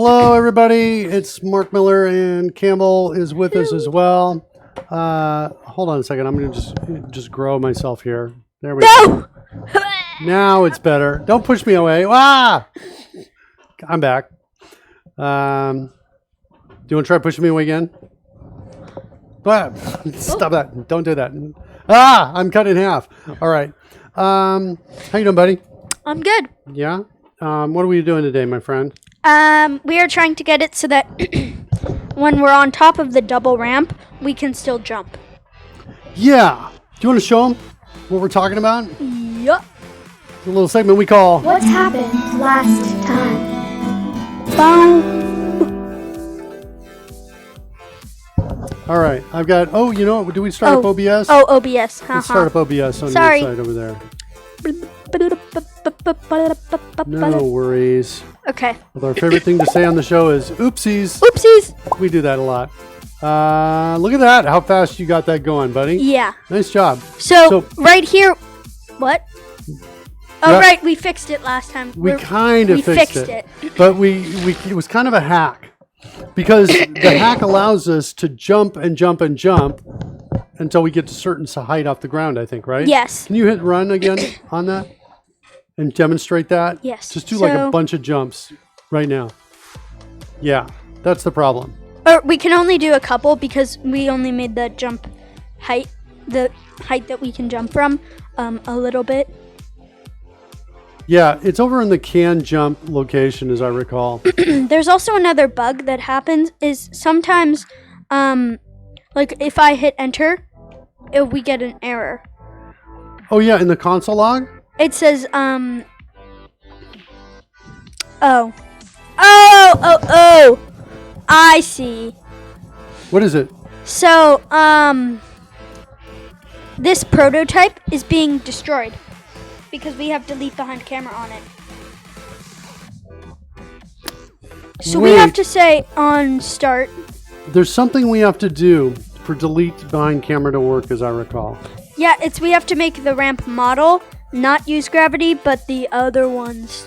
Hello, everybody. It's Mark Miller, and Campbell is with us as well. Hold on a second. I'm going to just grow myself here. There we go. Now it's better. Don't push me away. Ah! I'm back. Do you want to try pushing me away again? Stop that. Don't do that. Ah! I'm cut in half. All right. How you doing, buddy? I'm good. Yeah? What are we doing today, my friend? We are trying to get it so that when we're on top of the double ramp, we can still jump. Yeah. Do you want to show them what we're talking about? Yup. It's a little segment we call... What happened last time? All right. I've got... Oh, you know what? Do we start up OBS? Oh, OBS. Let's start up OBS on Sorry. your side over there. No worries. Okay. Well, our favorite thing to say on the show is oopsies. Oopsies. We do that a lot. Look at that. How fast you got that going, buddy. Yeah. Nice job. So right here... What? Oh, Yep. right. We fixed it last time. We kind of fixed it. But it was kind of a hack. Because the hack allows us to jump and jump and jump until we get to a certain height off the ground, I think, right? Yes. Can you hit run again on that? And demonstrate that? Yes. Just do like a bunch of jumps right now. Yeah, that's the problem. Or we can only do a couple because we only made the jump height, the height that we can jump from, a little bit. Yeah, it's over in the can jump location, as I recall. There's also another bug that happens is sometimes, like if I hit enter, we get an error. Oh yeah, in the console log? It says, oh, I see. What is it? So, this prototype is being destroyed because we have delete behind camera on it. So we have to say on start. There's something we have to do for delete behind camera to work, as I recall. Yeah, we have to make the ramp model not use gravity, but the other ones.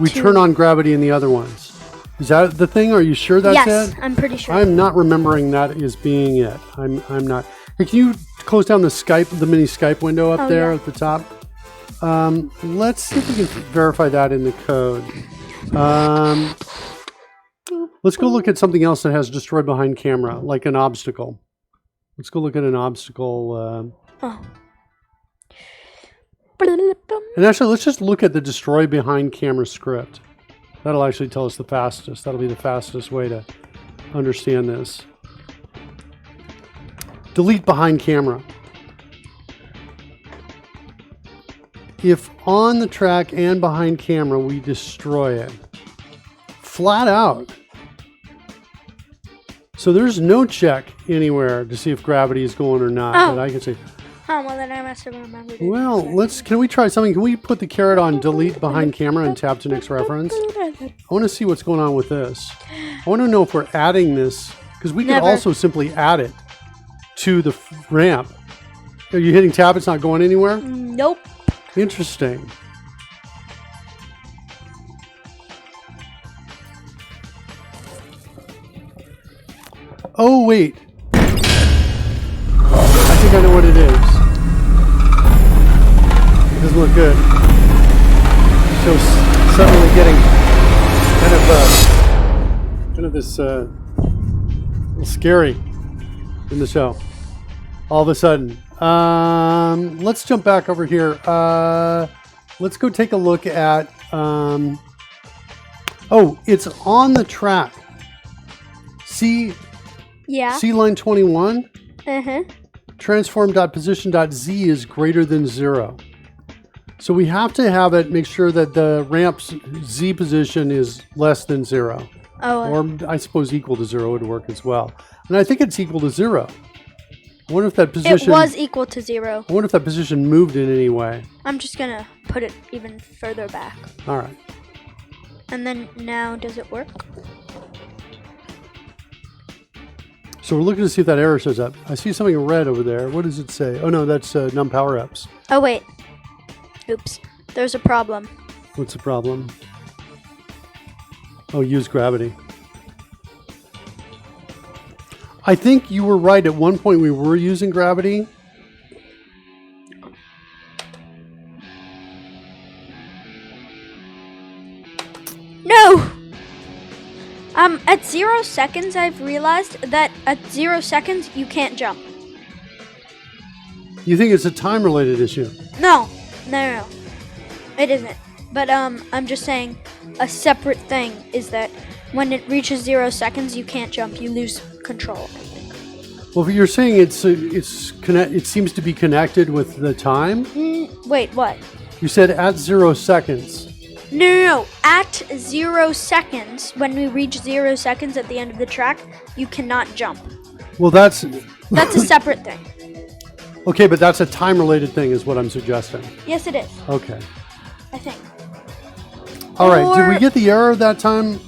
We turn on gravity in the other ones. Is that the thing? Are you sure that's it? Yes, I'm pretty sure. I'm not remembering that as being it. I'm not. Hey, can you close down the mini Skype window up there at the top? Let's see if we can verify that in the code. Let's go look at something else that has destroyed behind camera, like an obstacle. Let's go look at an obstacle. And actually, let's just look at the destroy behind camera script. That'll actually tell us the fastest. That'll be the fastest way to understand this. Delete behind camera. If on the track and behind camera, we destroy it. Flat out. So there's no check anywhere to see if gravity is going or not. But I can say... Oh, well, then I must have remembered it. Well, can we try something? Can we put the caret on delete behind camera and tab to next reference? I want to see what's going on with this. I want to know if we're adding this, because we could also simply add it to the ramp. Are you hitting tab? It's not going anywhere? Nope. Interesting. Oh, wait. I think I know what it is. It doesn't look good. So suddenly getting kind of this little scary in the show. All of a sudden. Let's jump back over here. Let's go take a look at. Oh, it's on the track. See. Yeah. See line 21. Uh-huh. Transform.position.z is greater than 0. So we have to have it make sure that the ramp's z position is less than 0. Oh. Or I suppose equal to 0 would work as well. And I think it's equal to 0. I wonder if that position... It was equal to 0. I wonder if that position moved in any way. I'm just going to put it even further back. All right. And then now, does it work? So we're looking to see if that error shows up. I see something red over there. What does it say? Oh, no, that's num power-ups. Oh, wait. Oops. There's a problem. What's the problem? Oh, use gravity. I think you were right. At one point we were using gravity. No! At 0 seconds, I've realized that at 0 seconds, you can't jump. You think it's a time-related issue? No. It isn't. But, I'm just saying a separate thing is that when it reaches 0 seconds, you can't jump. You lose control. Well, if you're saying it seems to be connected with the time. Wait, what? You said at 0 seconds. No. At 0 seconds, when we reach 0 seconds at the end of the track, you cannot jump. Well, that's a separate thing. Okay, but that's a time-related thing is what I'm suggesting. Yes, it is. Okay. I think. All right. Did we get the error that time?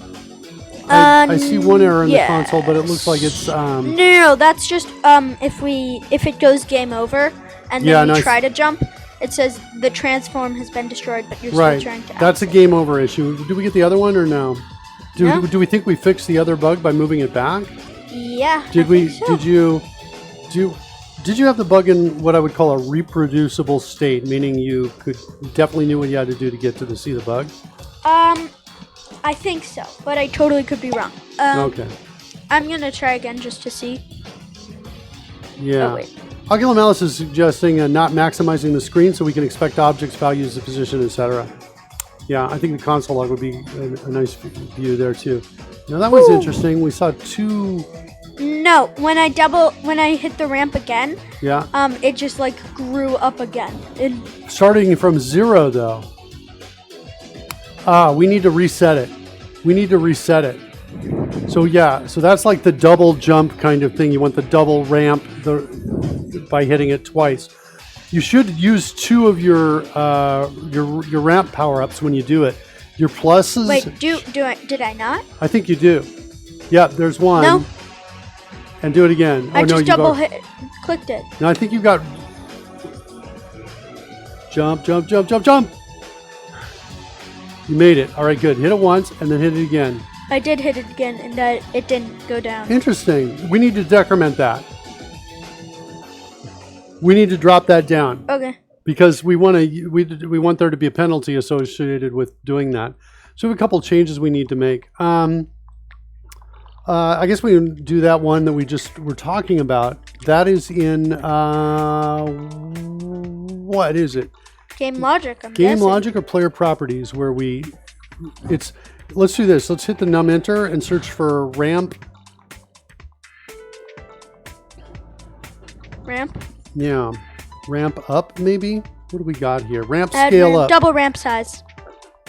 I see one error in the console, but it looks like it's... No, that's just if it goes game over and then you try to jump, it says the transform has been destroyed, but you're still trying to... That's a game over issue. Did we get the other one or no? No. Do we think we fixed the other bug by moving it back? Yeah. Did you have the bug in what I would call a reproducible state, meaning you definitely knew what you had to do to get to see the bug? I think so, but I totally could be wrong. Okay. I'm gonna try again just to see. Yeah. Oh, wait. Ocular Malice is suggesting not maximizing the screen so we can expect objects, values, the position, etc. Yeah, I think the console log would be a nice view there too. Now that was interesting. We saw two... No, when I hit the ramp again, it just like grew up again. Starting from 0 though. We need to reset it. So so that's like the double jump kind of thing. You want the double ramp by hitting it twice. You should use 2 of your ramp power-ups when you do it. Your pluses. Wait, did I not? I think you do. Yeah, there's one. No. And do it again. I just clicked it. No, I think you got jump. You made it. All right, good. Hit it once and then hit it again. I did hit it again, and it didn't go down. Interesting. We need to decrement that. We need to drop that down. Okay. Because we want there to be a penalty associated with doing that. So we have a couple changes we need to make. I guess we can do that one that we just were talking about. That is in what is it? Game logic. I'm Game guessing. logic or player properties, where let's do this. Let's hit the num enter and search for ramp. Ramp. Yeah, ramp up maybe. What do we got here? Ramp scale up. Double ramp size.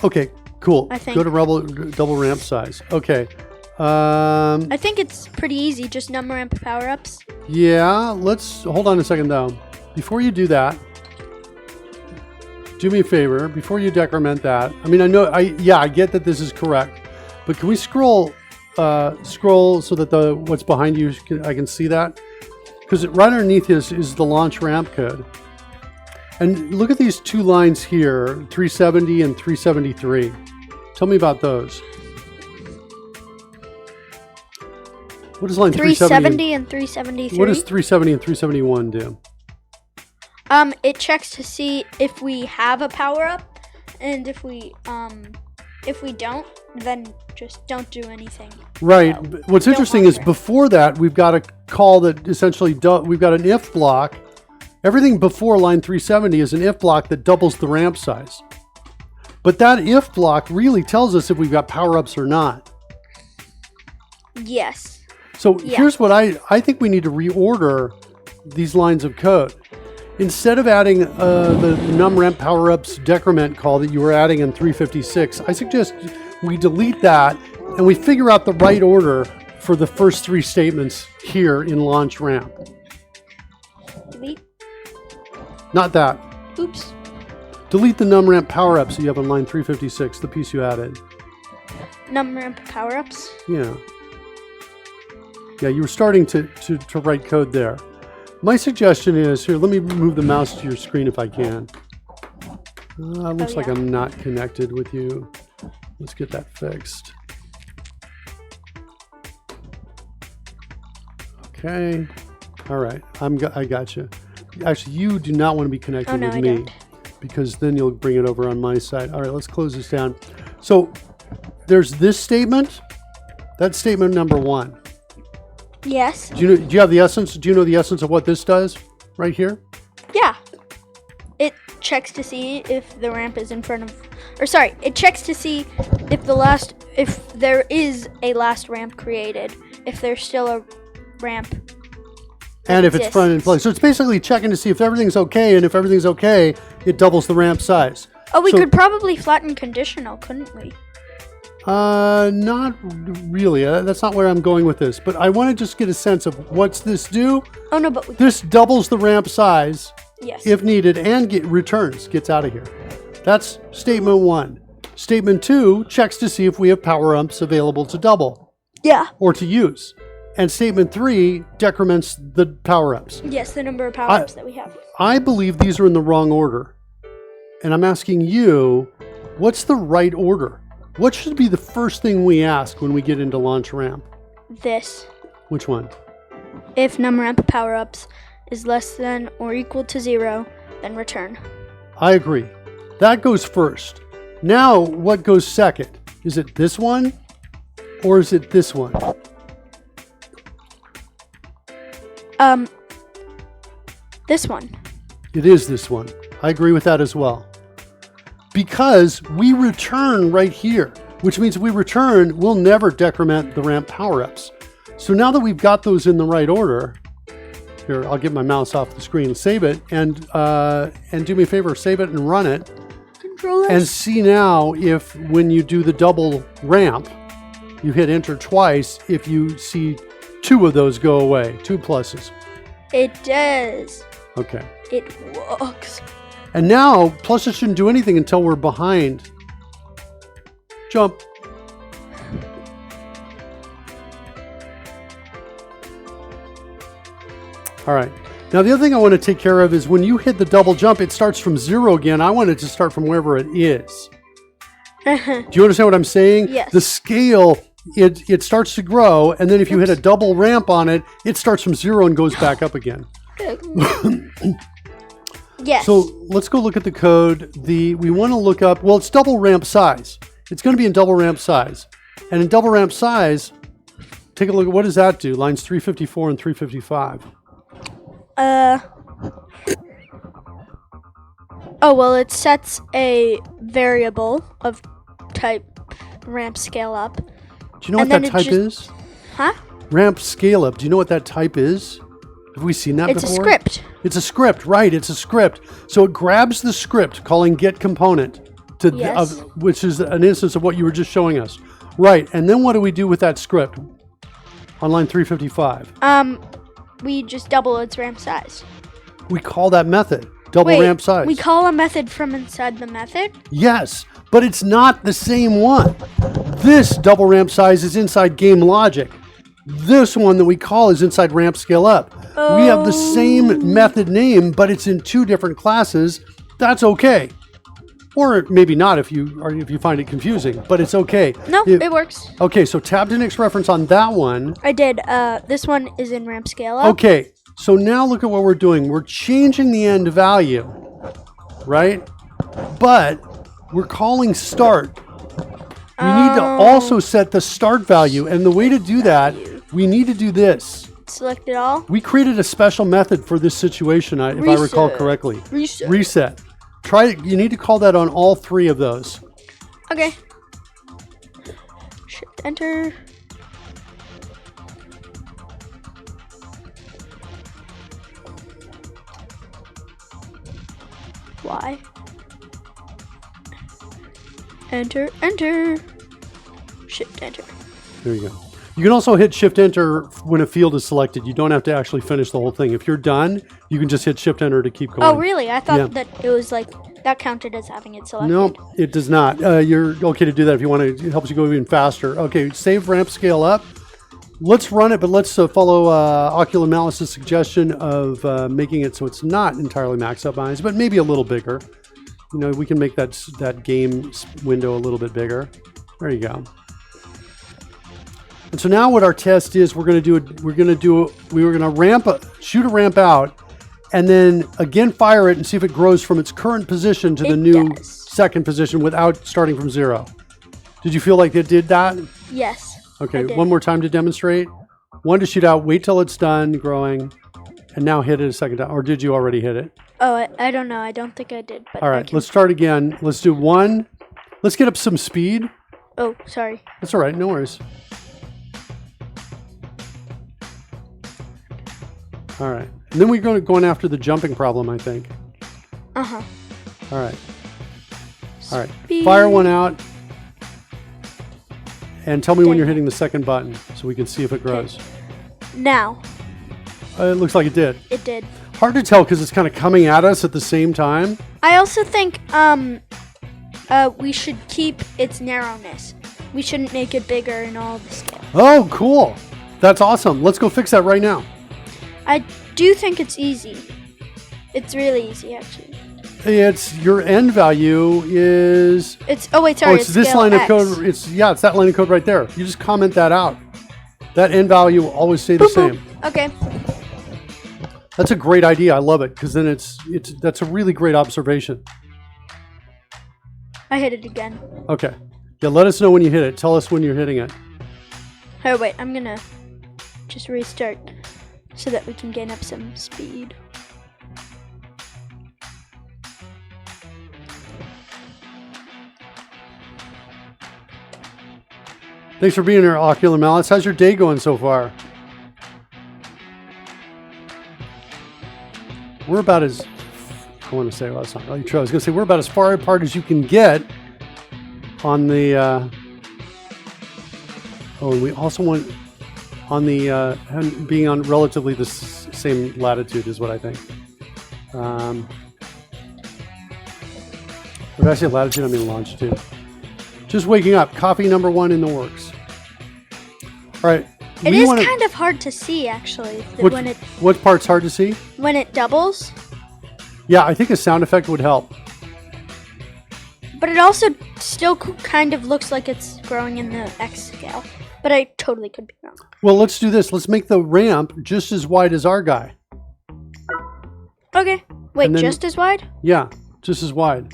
Okay, cool. I think. Go to double ramp size. Okay. I think it's pretty easy. Just num ramp power ups. Yeah. Let's hold on a second though. Before you do that, do me a favor. Before you decrement that, I mean, I get that this is correct, but can we scroll so that what's behind you I can see that? Because right underneath is the launch ramp code. And look at these 2 lines here, 370 and 373. Tell me about those. What does line 370 and 373? What does 370 and 371 do? It checks to see if we have a power up, and if we don't, then just don't do anything. Right. What's interesting is before that, we've got a call that essentially we've got an if block. Everything before line 370 is an if block that doubles the ramp size. But that if block really tells us if we've got power-ups or not. Yes. So here's what I think we need to reorder these lines of code. Instead of adding the num ramp power-ups decrement call that you were adding in 356, I suggest we delete that and we figure out the right order for the first 3 statements here in launch ramp. Delete? Not that. Oops. Delete the num ramp power-ups that you have on line 356, the piece you added. Num ramp power-ups? Yeah. Yeah, you were starting to write code there. My suggestion is, here, let me move the mouse to your screen if I can. Looks like I'm not connected with you. Let's get that fixed. Okay. All right. I got you. Actually, you do not want to be connected no, with I me don't. because then you'll bring it over on my side. All right, let's close this down. So there's this statement. That's statement number 1. Yes. Do you have the essence? Do you know the essence of what this does right here? Yeah. It checks to see if the ramp is in front of, or sorry, it checks to see if there is a last ramp created, if there's still a ramp. And if it's front in place. So it's basically checking to see if everything's okay, and if everything's okay, it doubles the ramp size. Oh, we could probably flatten conditional, couldn't we? Not really. That's not where I'm going with this. But I want to just get a sense of what's this do? Oh, no, but we This doubles the ramp size yes. if needed and gets out of here. That's statement 1. Statement 2 checks to see if we have power-ups available to double Yeah. or to use. And statement 3 decrements the power-ups. Yes, the number of power-ups that we have. I believe these are in the wrong order. And I'm asking you, what's the right order? What should be the first thing we ask when we get into launch ramp? This. Which one? If num-ramp power-ups is less than or equal to 0, then return. I agree. That goes first. Now, what goes second? Is it this one or is it this one? This one. It is this one. I agree with that as well. Because we return right here, which means if we return, we'll never decrement the ramp power-ups. So now that we've got those in the right order, here, I'll get my mouse off the screen, save it, and do me a favor, save it and run it. Control And S. see now if when you do the double ramp, you hit enter twice, if you see 2 of those go away, 2 pluses. It does. Okay. It works. And now, pluses shouldn't do anything until we're behind. Jump. All right. Now, the other thing I want to take care of is when you hit the double jump, it starts from 0 again. I want it to start from wherever it is. Do you understand what I'm saying? Yes. The scale, it starts to grow, and then if you hit a double ramp on it, it starts from 0 and goes back up again. Yes. So let's go look at the code. We want to look up, well, it's double ramp size. It's going to be in double ramp size. And in double ramp size, take a look at what does that do? Lines 354 and 355. Oh, well, it sets a variable of type ramp scale up. Do you know what And then that it type just- is? Huh? Ramp scale up. Do you know what that type is? Have we seen that It's before? a script. It's a script, right? It's a script. So it grabs the script calling get component, Yes. which is an instance of what you were just showing us. Right. And then what do we do with that script on line 355? We just double its ramp size. We call that method double ramp size. We call a method from inside the method? Yes, but it's not the same one. This double ramp size is inside game logic. This one that we call is inside ramp scale up. We have the same method name, but it's in 2 different classes. That's okay. Or maybe not if you find it confusing, but it's okay. No, it works. Okay, so tab to next reference on that one. I did. This one is in ramp scale up. Okay, so now look at what we're doing. We're changing the end value, right? But we're calling start. We need to also set the start value, and the way to do that, we need to do this. Select it all. We created a special method for this situation, if I recall Reset. correctly. Reset. Reset. You need to call that on all 3 of those. Okay. Shift enter. Y. Enter, enter. Shift enter. There you go. You can also hit Shift Enter when a field is selected. You don't have to actually finish the whole thing. If you're done, you can just hit Shift Enter to keep going. Oh, really? I thought Yeah. that it was like, that counted as having it selected. No, it does not. You're okay to do that if you want to. It helps you go even faster. Okay, save ramp scale up. Let's run it, but let's follow Oculus Malice's suggestion of making it so it's not entirely max optimized, but maybe a little bigger. You know, we can make that game window a little bit bigger. There you go. And so now what our test is, we were going to shoot a ramp out, and then again fire it and see if it grows from its current position to the new second position without starting from 0. Did you feel like it did that? Yes. Okay, one more time to demonstrate. One to shoot out, wait till it's done growing, and now hit it a second time. Or did you already hit it? Oh, I don't know. I don't think I did. But all right, let's start again. Let's do one. Let's get up some speed. Oh, sorry. That's all right. No worries. All right. And then we're going after the jumping problem, I think. Uh-huh. All right. All right. Fire one out. And tell me when you're hitting the second button so we can see if it grows. Now. It looks like it did. It did. Hard to tell because it's kind of coming at us at the same time. I also think we should keep its narrowness. We shouldn't make it bigger in all the scale. Oh, cool. That's awesome. Let's go fix that right now. I do think it's easy. It's really easy, actually. It's your end value is... It's it's this line of code. It's that line of code right there. You just comment that out. That end value will always stay the same. Okay. That's a great idea. I love it because then that's a really great observation. I hit it again. Okay. Yeah, let us know when you hit it. Tell us when you're hitting it. Oh wait, I'm gonna just restart so that we can gain up some speed. Thanks for being here, Ocular Malice. How's your day going so far? We're about as... I want to say, well, that's not really true. I was going to say, we're about as far apart as you can get on the... and we also want on the... being on relatively the same latitude is what I think. When I say latitude, I mean longitude. Just waking up. Coffee number 1 in the works. All right. It is kind of hard to see, actually. What part's hard to see? When it doubles. Yeah, I think a sound effect would help. But it also still kind of looks like it's growing in the X scale. But I totally could be wrong. Well, let's do this. Let's make the ramp just as wide as our guy. Okay. Wait, just as wide? Yeah, just as wide.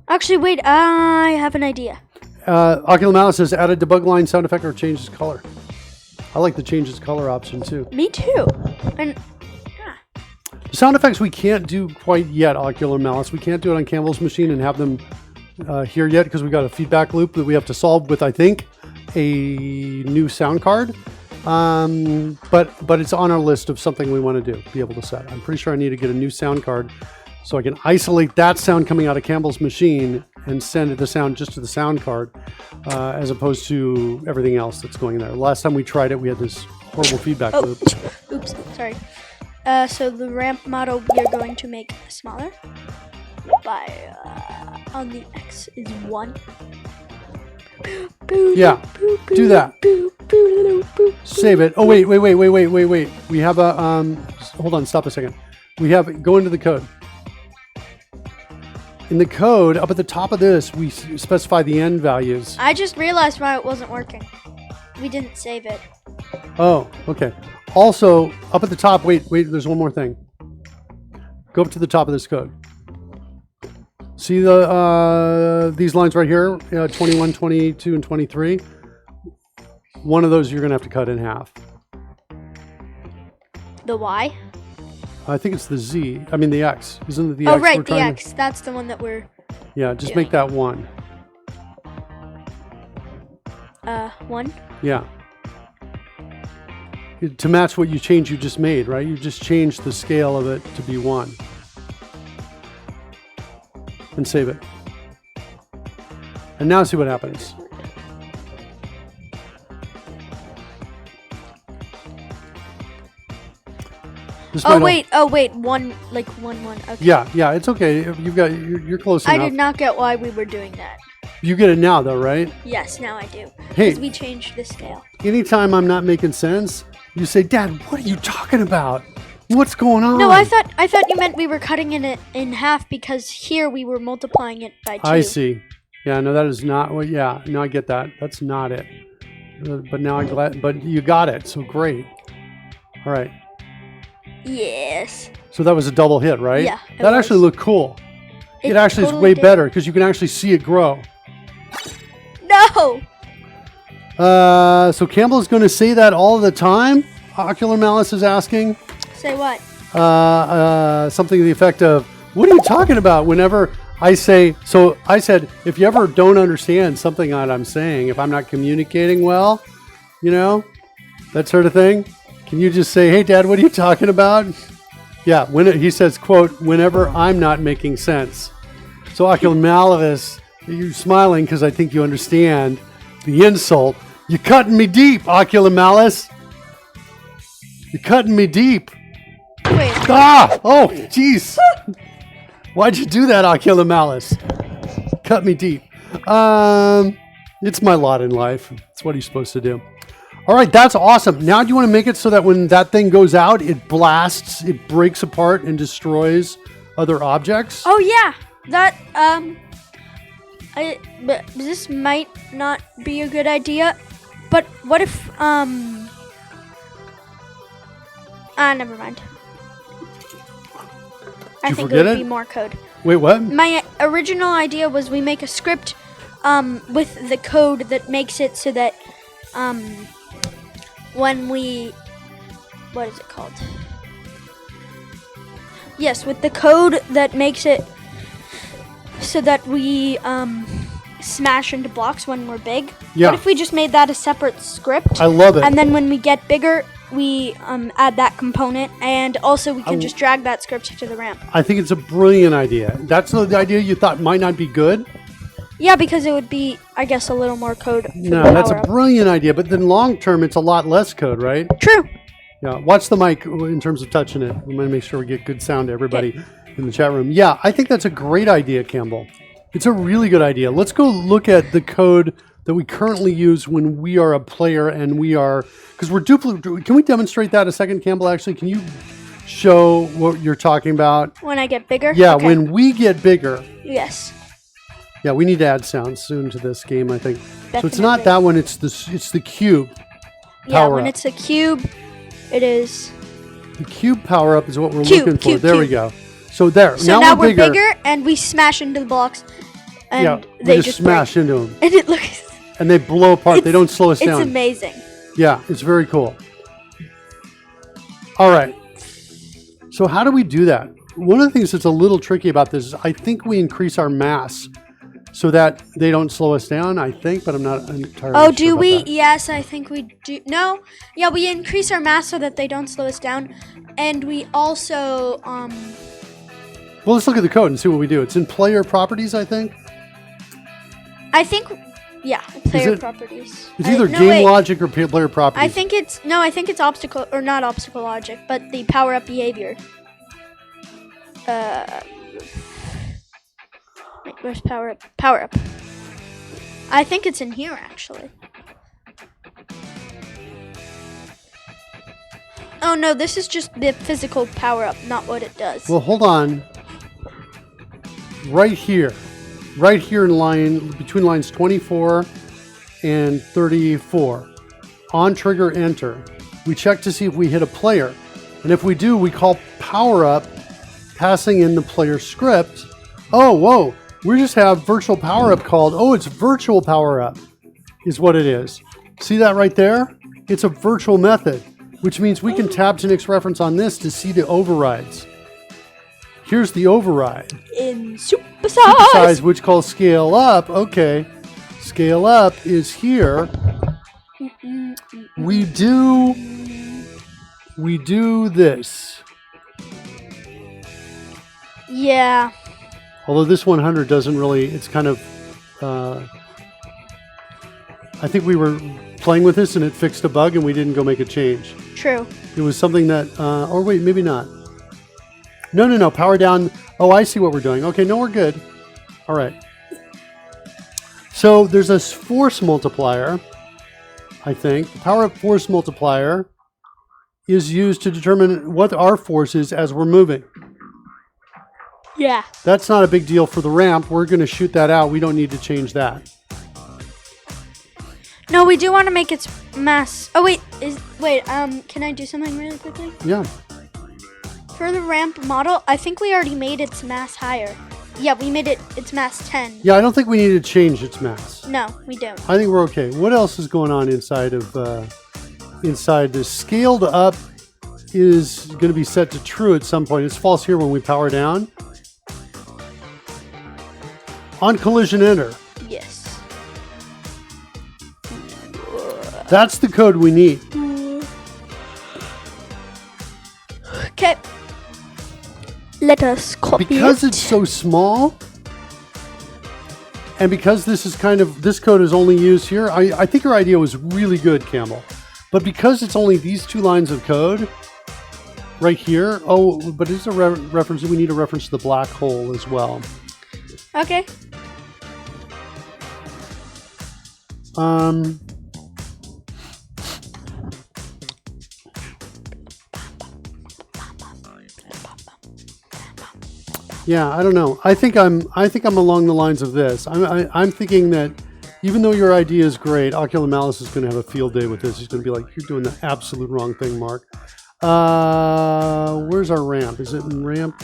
Actually, wait. I have an idea. Ocular Malice says add a debug line sound effect or change its color. I like the change its color option too. Me too. And sound effects we can't do quite yet, Ocular Malice. We can't do it on Campbell's machine and have them here yet because we got a feedback loop that we have to solve with, I think, a new sound card. But it's on our list of something we want to do, be able to set. I'm pretty sure I need to get a new sound card so I can isolate that sound coming out of Campbell's machine and send the sound just to the sound card as opposed to everything else that's going in there. Last time we tried it, we had this horrible feedback loop. Oops, sorry. So the ramp model we are going to make smaller by on the X is 1. Yeah, do that. Save it. Oh, wait. We have a, hold on, stop a second. Go into the code. In the code, up at the top of this, we specify the end values. I just realized why it wasn't working. We didn't save it. Oh, okay. Also, up at the top, wait, there's one more thing. Go up to the top of this code. See these lines right here, 21, 22, and 23? One of those you're going to have to cut in half. The Y? I think it's the Z. I mean the X. Isn't it the X? Oh, right, the X. That's the one that we're... Yeah, just make that 1. 1? Yeah. To match what you just made, right? You just changed the scale of it to be 1. And save it. And now see what happens. Oh wait, 1, like 1. Okay. Yeah, it's okay. You're close enough. I did not get why we were doing that. You get it now, though, right? Yes, now I do. Hey, because we changed the scale. Anytime I'm not making sense, you say, "Dad, what are you talking about? What's going on?" No, I thought you meant we were cutting it in half because here we were multiplying it by 2. I see. Yeah, no, that is not what. Yeah, no, I get that. That's not it. But now I'm glad. But you got it. So great. All right. Yes. So that was a double hit, right? Yeah, it That actually was. looked cool. It actually is totally way did. better because you can actually see it grow. No. So Campbell's going to say that all the time. Ocular Malice is asking Say what? something to the effect of, "What are you talking about?" Whenever I say, so I said, if you ever don't understand something that I'm saying, if I'm not communicating well, you know, that sort of thing, can you just say, "Hey, Dad, what are you talking about?" Yeah, he says, quote, "Whenever I'm not making sense." So Ocular Malice, you're smiling because I think you understand the insult. You're cutting me deep, Ocular Malice. You're cutting me deep. Wait. Ah! Oh, jeez. Why'd you do that, Ocular Malice? Cut me deep. It's my lot in life. It's what he's supposed to do. All right, that's awesome. Now do you want to make it so that when that thing goes out, it blasts, it breaks apart and destroys other objects? Oh yeah. That but this might not be a good idea. But what if never mind. I think it forget would it? be more code. Wait, what? My original idea was we make a script with the code that makes it so that when we, what is it called? Yes, with the code that makes it so that we smash into blocks when we're big. Yeah. What if we just made that a separate script? I love it. And then when we get bigger, we add that component, and also we can just drag that script to the ramp. I think it's a brilliant idea. That's the idea you thought might not be good? Yeah, because it would be, I guess, a little more code. For No, the that's a power-up. brilliant idea. But then long term, it's a lot less code, right? True. Yeah. Watch the mic in terms of touching it. We want to make sure we get good sound to everybody in the chat room. Yeah, I think that's a great idea, Campbell. It's a really good idea. Let's go look at the code that we currently use when we are a player and we are, because we're Can we demonstrate that a second, Campbell? Actually, can you show what you're talking about? When I get bigger? Yeah, Okay. when we get bigger. Yes. Yeah, we need to add sound soon to this game, I think. So it's not Definitely. that one, it's the cube. Yeah, when Power-up. it's a cube, it is. The cube power up is what we're Cube, looking for. cube, There we cube. go. So there. So now we're bigger, and we smash into the blocks, and Yeah, they we just smash break. into them. And it looks. And they blow apart. They don't slow us It's down. amazing. Yeah, it's very cool. All right. So how do we do that? One of the things that's a little tricky about this is I think we increase our mass so that they don't slow us down, I think, but I'm not entirely Oh, sure do about we? that. Yes, I think we do. No, yeah, we increase our mass so that they don't slow us down, and we also Well, let's look at the code and see what we do. It's in player properties, I think. yeah, player it- properties. It's either no, game wait. logic or player properties. I think it's obstacle or not obstacle logic, but the power up behavior. Wait, where's power up? Power up. I think it's in here actually. Oh no, this is just the physical power up, not what it does. Well, hold on. Right here in line, between lines 24 and 34, on trigger enter, we check to see if we hit a player. And if we do, we call power up, passing in the player script. Oh, whoa, we just have virtual power up called. Oh, it's virtual power up is what it is. See that right there? It's a virtual method, which means we can tab to next reference on this to see the overrides. Here's the override. In super Size, size. which calls scale up. Okay, scale up is here. We do this. Yeah. Although this 100 doesn't really. It's kind of. I think we were playing with this and it fixed a bug and we didn't go make a change. True. It was something that. Or wait, maybe not. No. Power down. Oh, I see what we're doing. Okay, no, we're good. All right. So there's a force multiplier, I think. The power up force multiplier is used to determine what our force is as we're moving. Yeah. That's not a big deal for the ramp. We're going to shoot that out. We don't need to change that. No, we do want to make its mass. Oh wait, can I do something really quickly? Yeah. For the ramp model, I think we already made its mass higher. Yeah, we made its mass 10. Yeah, I don't think we need to change its mass. No, we don't. I think we're okay. What else is going on inside of inside this? Scaled up is going to be set to true at some point. It's false here when we power down. On collision enter. Yes. That's the code we need. Okay. Let us copy Because it. it's so small, and because this is this code is only used here, I think your idea was really good, Campbell. But because it's only these 2 lines of code right here, but it's a reference, we need a reference to the black hole as well. Okay. Yeah, I don't know. I think I'm along the lines of this. I'm thinking that even though your idea is great, Ocular Malice is going to have a field day with this. He's going to be like, "You're doing the absolute wrong thing, Mark." Where's our ramp? Is it in ramp?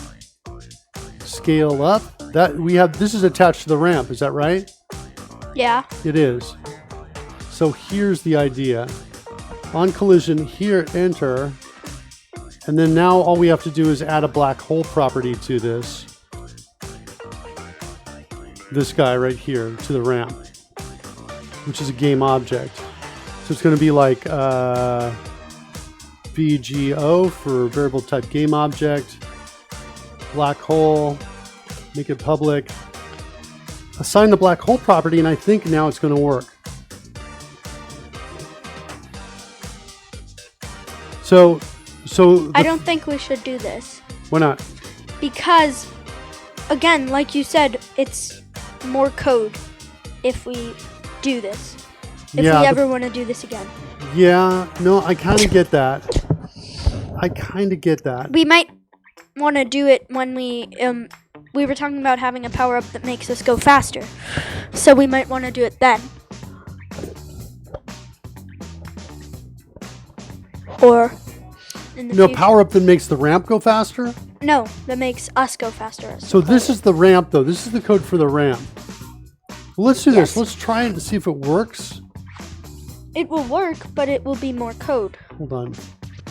Scale up. That we have. This is attached to the ramp. Is that right? Yeah. It is. So here's the idea. On collision, here, enter. And then now all we have to do is add a black hole property to this. This guy right here to the ramp, which is a game object. So it's going to be like VGO for variable type game object, black hole, make it public, assign the black hole property, and I think now it's going to work. So I don't think we should do this. Why not? Because, again, like you said, it's more code if we do this. If we ever want to do this again. Yeah, no, I kind of get that. We might want to do it when we were talking about having a power-up that makes us go faster. So we might want to do it then. Or in the future. Power-up that makes the ramp go faster? No, that makes us go faster. So this is the ramp, though. This is the code for the ramp. Well, let's do this. Yes. Let's try it and see if it works. It will work, but it will be more code. Hold on.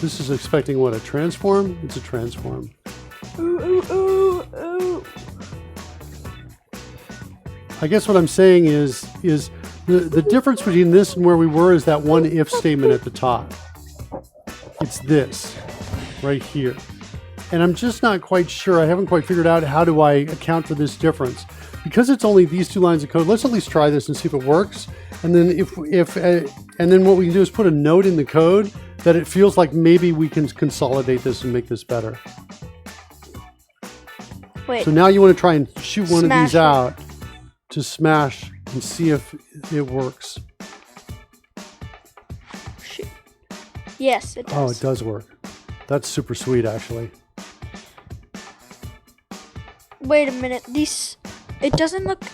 This is expecting what, a transform? It's a transform. Ooh. I guess what I'm saying is the difference between this and where we were is that one if statement at the top. It's this right here. And I'm just not quite sure. I haven't quite figured out how do I account for this difference. Because it's only these 2 lines of code, let's at least try this and see if it works. And then and then what we can do is put a note in the code that it feels like maybe we can consolidate this and make this better. Wait. So now you want to try and shoot one of these it. out to smash and see if it works. Shoot. Yes, it does. Oh, it does work. That's super sweet, actually. Wait a minute. It doesn't look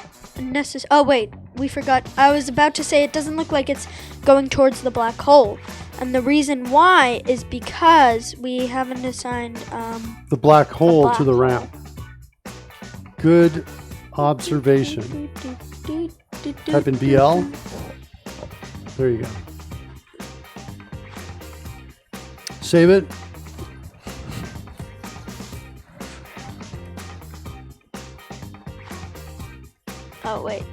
necessary. Oh, wait. We forgot. I was about to say it doesn't look like it's going towards the black hole. And the reason why is because we haven't assigned the black hole to the hole. ramp. Good observation. Type in BL. There you go. Save it. Oh, wait.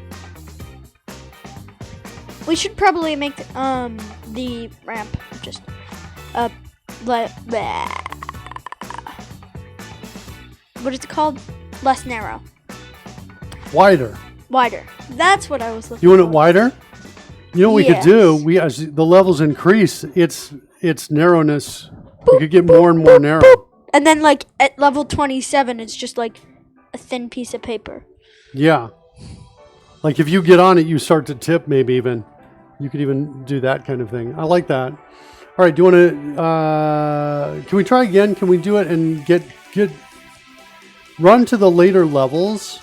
We should probably make the ramp just what is it called? Less narrow. Wider. Wider. That's what I was looking You want it for. wider? You know what we could Yes. do? As the levels increase, its narrowness, we could get more and more narrow. And then, like, at level 27, it's just like a thin piece of paper. Yeah. Like if you get on it, you start to tip maybe even. You could even do that kind of thing. I like that. All right, do you want to, can we try again? Can we do it and run to the later levels?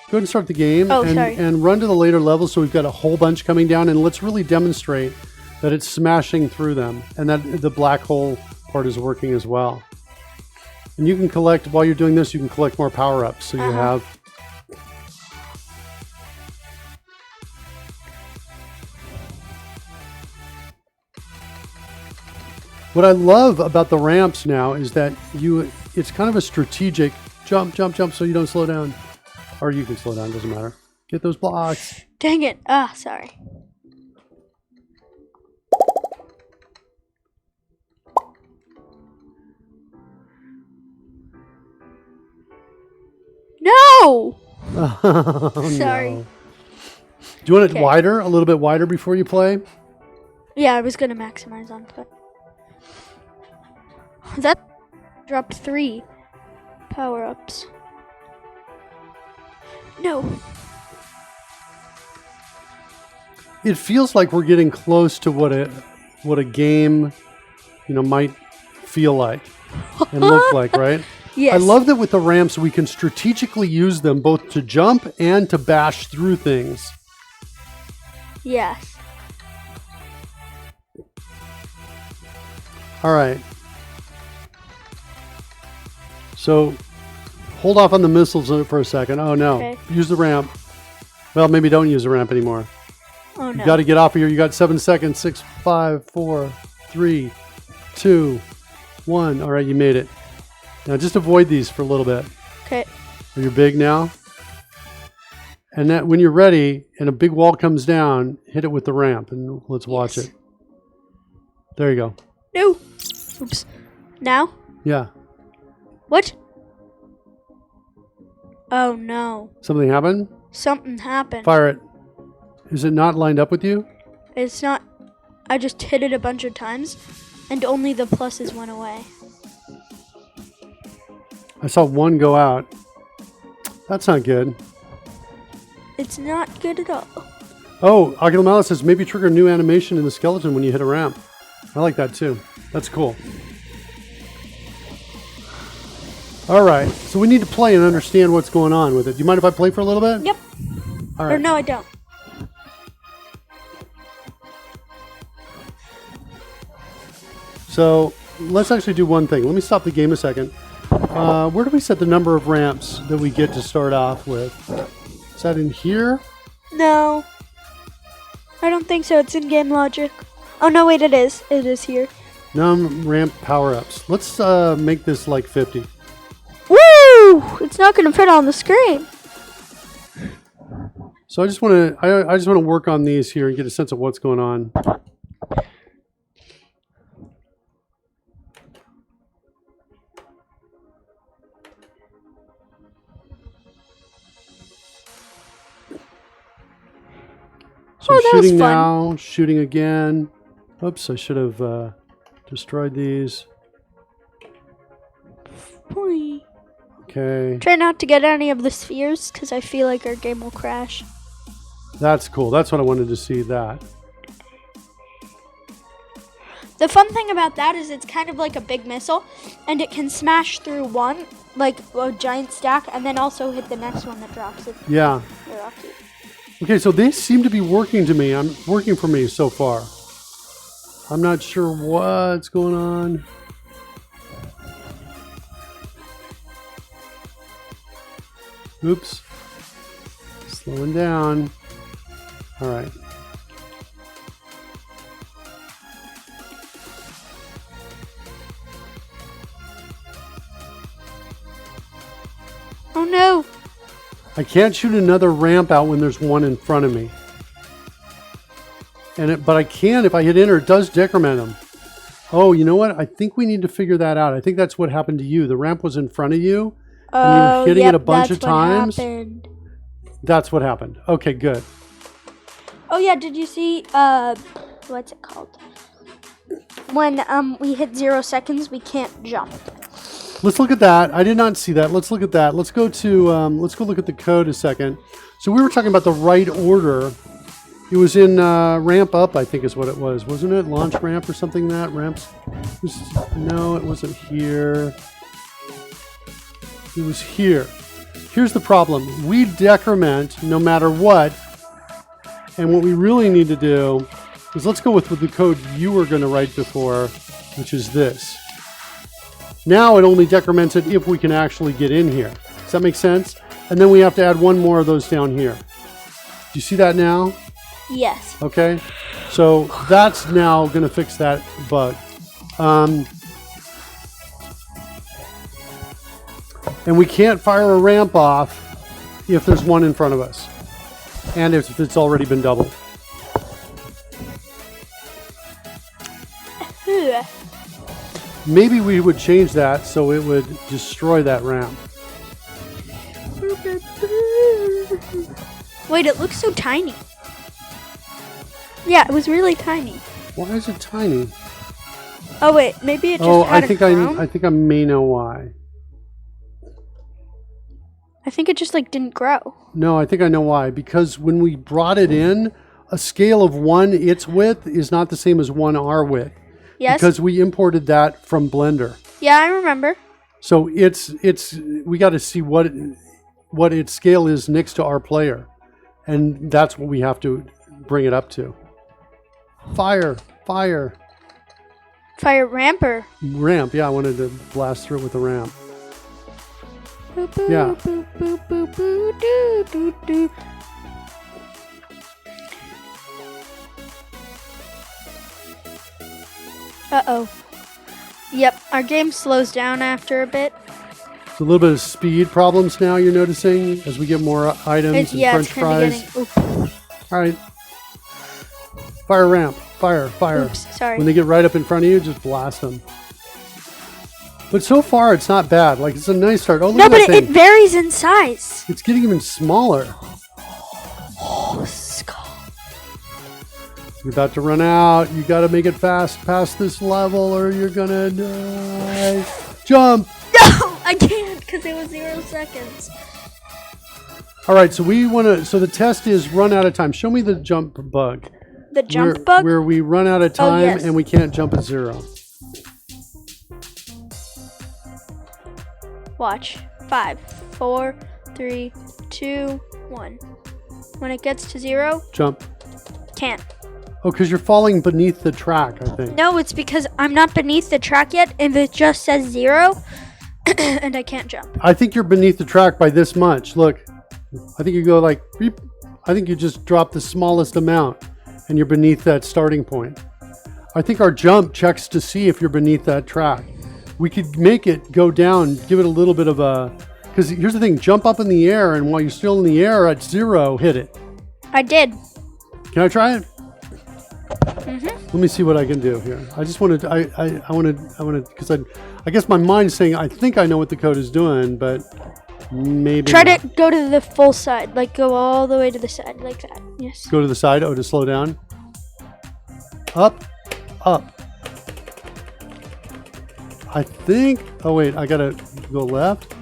ahead and start the game and run to the later levels so we've got a whole bunch coming down, and let's really demonstrate that it's smashing through them and that the black hole part is working as well. And you can collect, while you're doing this, you can collect more power-ups. So you have... What I love about the ramps now is that it's kind of a strategic jump, jump, jump, so you don't slow down. Or you can slow down, doesn't matter. Get those blocks. Dang it. Sorry. No! Oh, sorry. No. Do you want it wider, a little bit wider before you play? Yeah, I was going to maximize on play. That dropped 3 power-ups. No. It feels like we're getting close to what a game, might feel like and look like, right? Yes. I love that with the ramps we can strategically use them both to jump and to bash through things. Yes. All right. So, hold off on the missiles for a second. Oh no. Okay. Use the ramp. Well, maybe don't use the ramp anymore. Oh no. You got to get off of here. You got 7 seconds. 6, 5, 4, 3, 2, 1. All right, you made it. Now just avoid these for a little bit. Okay. You're big now. And that when you're ready and a big wall comes down, hit it with the ramp and let's watch it. There you go. No. Oops. Now? Yeah. What? Oh no. Something happened? Something happened. Fire it. Is it not lined up with you? It's not. I just hit it a bunch of times and only the pluses went away. I saw one go out. That's not good. It's not good at all. Oh, Ocular Malice says maybe trigger new animation in the skeleton when you hit a ramp. I like that too. That's cool. All right, so we need to play and understand what's going on with it. Do you mind if I play for a little bit? Yep. All right. Or no, I don't. So let's actually do one thing. Let me stop the game a second. Where do we set the number of ramps that we get to start off with? Is that in here? No. I don't think so. It's in game logic. Oh no, wait, it is. It is here. Ramp power-ups. Let's make this like 50. Woo! It's not going to fit on the screen. So I just want to work on these here and get a sense of what's going on. So I'm shooting now, shooting again. Oops, I should have destroyed these. Boy. Okay. Try not to get any of the spheres, because I feel like our game will crash. That's cool. That's what I wanted to see, that. The fun thing about that is it's kind of like a big missile, and it can smash through one, like a giant stack, and then also hit the next one that drops it. Yeah. You're lucky. Okay, so they seem to be working for me so far. I'm not sure what's going on. Oops. Slowing down. All right. Oh no! I can't shoot another ramp out when there's one in front of me. But I can, if I hit enter, it does decrement them. Oh, you know what? I think we need to figure that out. I think that's what happened to you. The ramp was in front of you, and you were hitting it a bunch of times. Happened. That's what happened. Okay, good. Oh yeah, did you see, what's it called? When we hit 0 seconds, we can't jump. Let's look at that. I did not see that. Let's look at that. Let's go look at the code a second. So we were talking about the right order. It was in ramp up, I think is what it was. Wasn't it? Launch ramp or something like that? Ramps? No, it wasn't here. It was here. here's the problem. We decrement no matter what. And what we really need to do is let's go with the code you were going to write before, which is this. Now it only decrements it if we can actually get in here. Does that make sense? And then we have to add one more of those down here. Do you see that now? Yes. Okay. So that's now going to fix that bug. And we can't fire a ramp off if there's one in front of us. And if it's already been doubled. Maybe we would change that so it would destroy that ramp. Wait, it looks so tiny. Yeah, it was really tiny. Why is it tiny? Oh wait, maybe it just I had grown? think I may know why. I think it just like didn't grow. No, I think I know why. Because when we brought it in, a scale of 1 its width is not the same as 1 our width. Yes. Because we imported that from Blender. Yeah, I remember. So we got to see what its scale is next to our player, and that's what we have to bring it up to. Fire ramper. Ramp. Yeah, I wanted to blast through it with a ramp. Boop, boop, Yeah. boop, boop, boop, boop, doo, doo, doo. Uh-oh. Yep, our game slows down after a bit. It's a little bit of speed problems now you're noticing as we get more items and French it's kind fries. of getting... Oof. All right. Fire ramp. Fire. Oops, sorry. When they get right up in front of you, just blast them. But so far, it's not bad. Like, it's a nice start. Oh, look No, at but that it thing. varies in size. It's getting even smaller. Oh, skull. You're about to run out. You got to make it fast past this level or you're going to die. Jump. No, I can't because it was 0 seconds. All right, so the test is run out of time. Show me the jump bug. The jump bug? Where we run out of time yes. and we can't jump at 0. Watch. 5, 4, 3, 2, 1. When it gets to 0, Jump. can't. Oh, because you're falling beneath the track, I think. No, it's because I'm not beneath the track yet, and it just says 0, and I can't jump. I think you're beneath the track by this much. Look, I think you go like, beep. I think you just drop the smallest amount, and you're beneath that starting point. I think our jump checks to see if you're beneath that track. We could make it go down, give it a little bit of a... Because here's the thing, jump up in the air, and while you're still in the air at 0, hit it. I did. Can I try it? Mm-hmm. Let me see what I can do here. I just wanted, I wanted, because I guess my mind's saying I think I know what the code is doing, but maybe Try not. to go to the full side, like go all the way to the side, like that. Yes. Go to the side. Oh, to slow down. Up, up. I think. Oh wait, I gotta go left.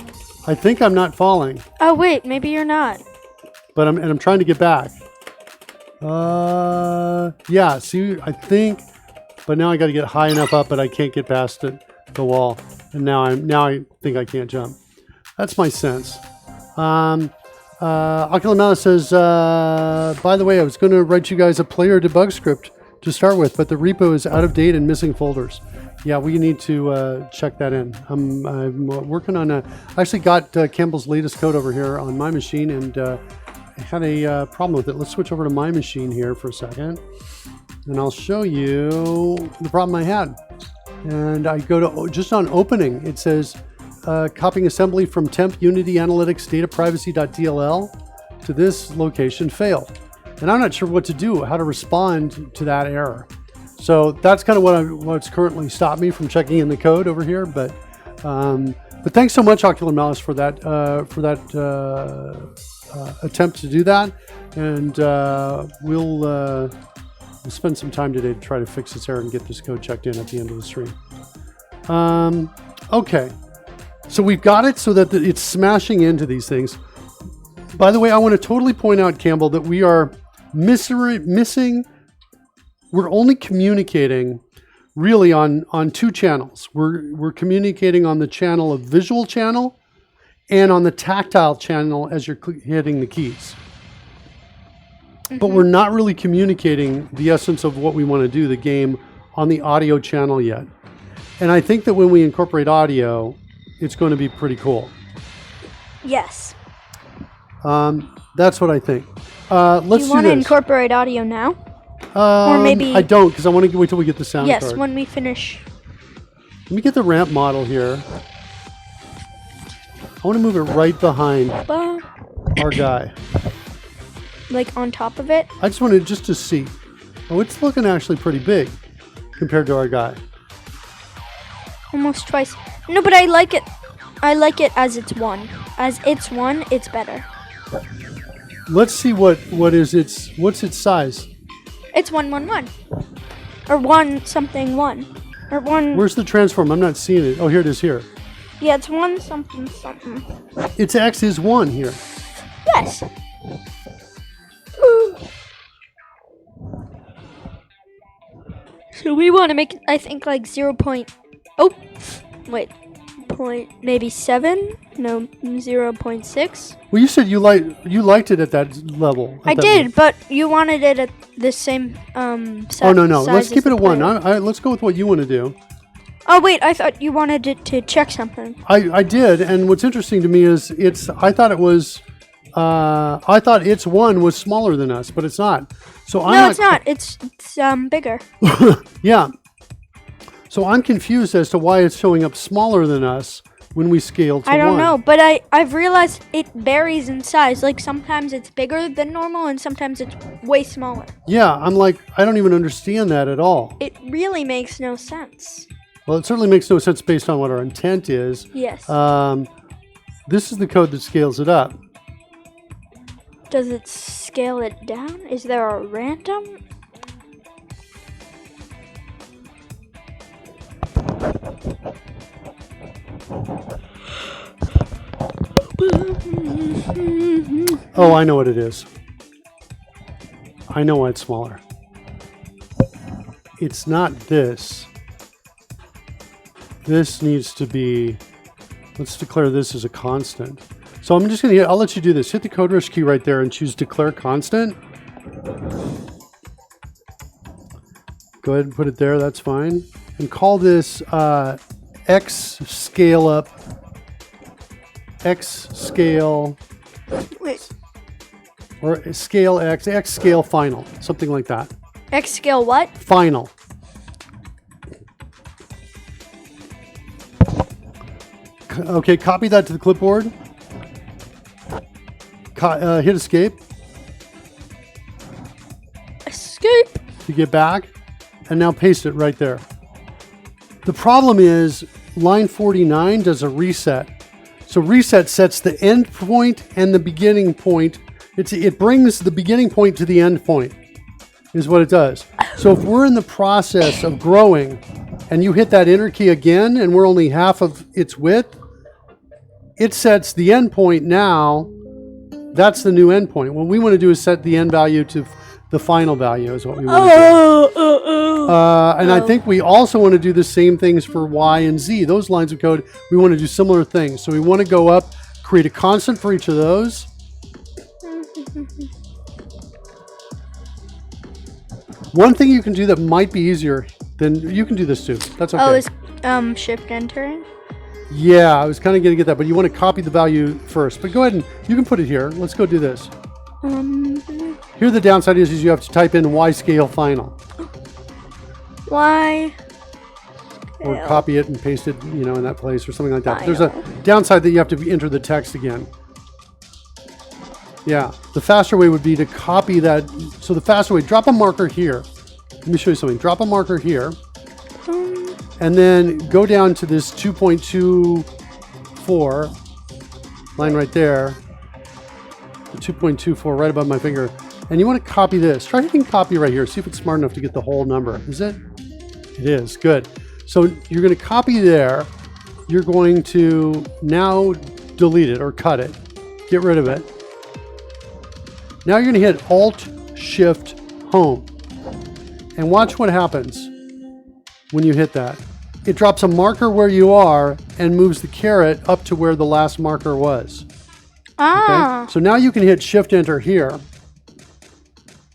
I think I'm not falling, Oh wait, maybe you're not. but I'm trying to get back. Yeah. See, I think, but now I got to get high enough up, but I can't get past it, the wall, and now I think I can't jump. That's my sense. Ocular Mouse says, by the way, I was going to write you guys a player debug script to start with, but the repo is out of date and missing folders. Yeah, we need to check that in. I'm working on I actually got Campbell's latest code over here on my machine, and I had a problem with it. Let's switch over to my machine here for a second, and I'll show you the problem I had. And I go to, just on opening, it says, copying assembly from temp unity analytics data privacy.dll to this location failed. And I'm not sure what to do, how to respond to that error. So that's kind of what's currently stopped me from checking in the code over here. But thanks so much, Ocular Malice, for that attempt to do that. And we'll spend some time today to try to fix this error and get this code checked in at the end of the stream. Okay. So we've got it so that it's smashing into these things. By the way, I want to totally point out, Campbell, that we are missing. We're only communicating really on 2 channels. We're communicating on the channel of visual channel and on the tactile channel as you're hitting the keys. But we're not really communicating the essence of what we want to do, the game, on the audio channel yet. And I think that when we incorporate audio, it's going to be pretty cool. Yes. That's what I think. Let's do You want to this. incorporate audio now? Or maybe... I don't, because I want to wait till we get the sound Yes, card. when we finish. Let me get the ramp model here. I want to move it right behind our guy. Like on top of it? I just wanted to see. Oh, it's looking actually pretty big compared to our guy. Almost twice. No, but I like it. I like it as it's one. As it's one, it's better. Let's see what's its size. It's 111. Or 1 something 1. Or 1. Where's the transform? I'm not seeing it. Oh, here it is here. Yeah, it's 1 something something. Its X is 1 here. Yes. So we want to make it, I think, like maybe 7? No, 0.6. Well, you said you liked it at that level. I did, but you wanted it at the same size. Oh, no. Let's keep it at 1. Player. Let's go with what you want to do. Oh, wait, I thought you wanted it to check something. I did, and what's interesting to me is I thought its 1 was smaller than us, but it's not. So It's not. It's bigger. Yeah. So I'm confused as to why it's showing up smaller than us when we scale to 1. I don't know, but I've realized it varies in size. Like sometimes it's bigger than normal and sometimes it's way smaller. Yeah, I'm like, I don't even understand that at all. It really makes no sense. Well, it certainly makes no sense based on what our intent is. Yes. This is the code that scales it up. Does it scale it down? Is there a random? Oh, I know what it is. I know why it's smaller. It's not this. This needs to be, let's declare this as a constant. So I'm just going to, I'll let you do this. Hit the code rush key right there and choose declare constant. Go ahead and put it there, that's fine. And call this X scale up, X scale, Wait. or scale X, X scale final, something like that. X scale what? Final. Okay, copy that to the clipboard. Hit escape Escape. to get back, and now paste it right there. The problem is line 49 does a reset. So reset sets the end point and the beginning point. It brings the beginning point to the end point, is what it does. So if we're in the process of growing and you hit that enter key again and we're only half of its width, it sets the end point now. That's the new end point. What we want to do is set the end value to the final value is what we want to do. And I think we also want to do the same things for Y and Z. Those lines of code, we want to do similar things. So we want to go up, create a constant for each of those. One thing you can do that might be easier than, you can do this too. That's okay. Oh, is shift entering? Yeah, I was kind of going to get that, but you want to copy the value first. But go ahead and you can put it here. Let's go do this. Here the downside is you have to type in Y scale final. Y. Or copy it and paste it, in that place or something like that. But there's a downside that you have to enter the text again. Yeah, the faster way would be to copy that. So the faster way, drop a marker here. Let me show you something. Drop a marker here. And then go down to this 2.24 line right there. The 2.24 right above my finger. And you want to copy this. Try hitting copy right here. See if it's smart enough to get the whole number. Is it? It is. Good. So you're going to copy there. You're going to now delete it or cut it. Get rid of it. Now you're going to hit Alt-Shift-Home. And watch what happens when you hit that. it drops a marker where you are and moves the caret up to where the last marker was. Ah. Okay? So now you can hit Shift Enter here.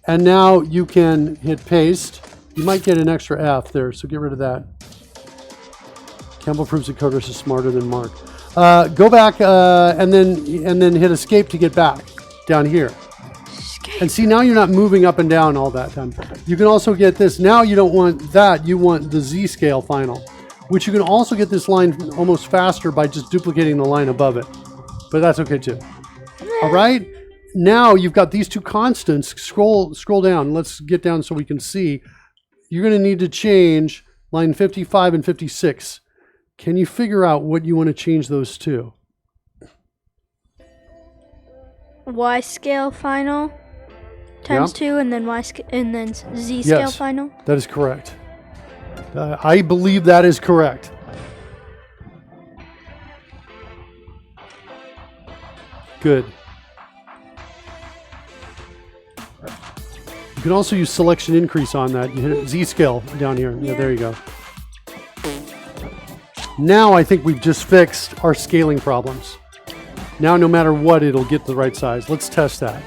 And now you can hit paste. You might get an extra F there, so get rid of that. Campbell proves that coders is smarter than Mark. Go back and then hit escape to get back down here. Escape. And see, now you're not moving up and down all that time. You can also get this. Now you don't want that. You want the Z scale final, which you can also get this line almost faster by just duplicating the line above it. But that's okay too. All right. Now you've got these two constants. Scroll down. Let's get down so we can see. You're going to need to change line 55 and 56. Can you figure out what you want to change those to? Y scale final times 2, and then Z scale Yes, final. that is correct. I believe that is correct. Good. You can also use selection increase on that. You hit Z scale down here. Yeah, there you go. Now I think we've just fixed our scaling problems. Now no matter what, it'll get the right size. Let's test that.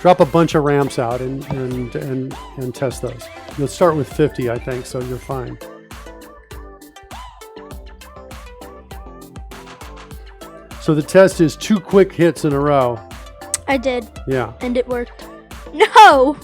Drop a bunch of ramps out and test those. You'll start with 50, I think, so you're fine. So the test is 2 quick hits in a row. I did. Yeah. And it worked. No!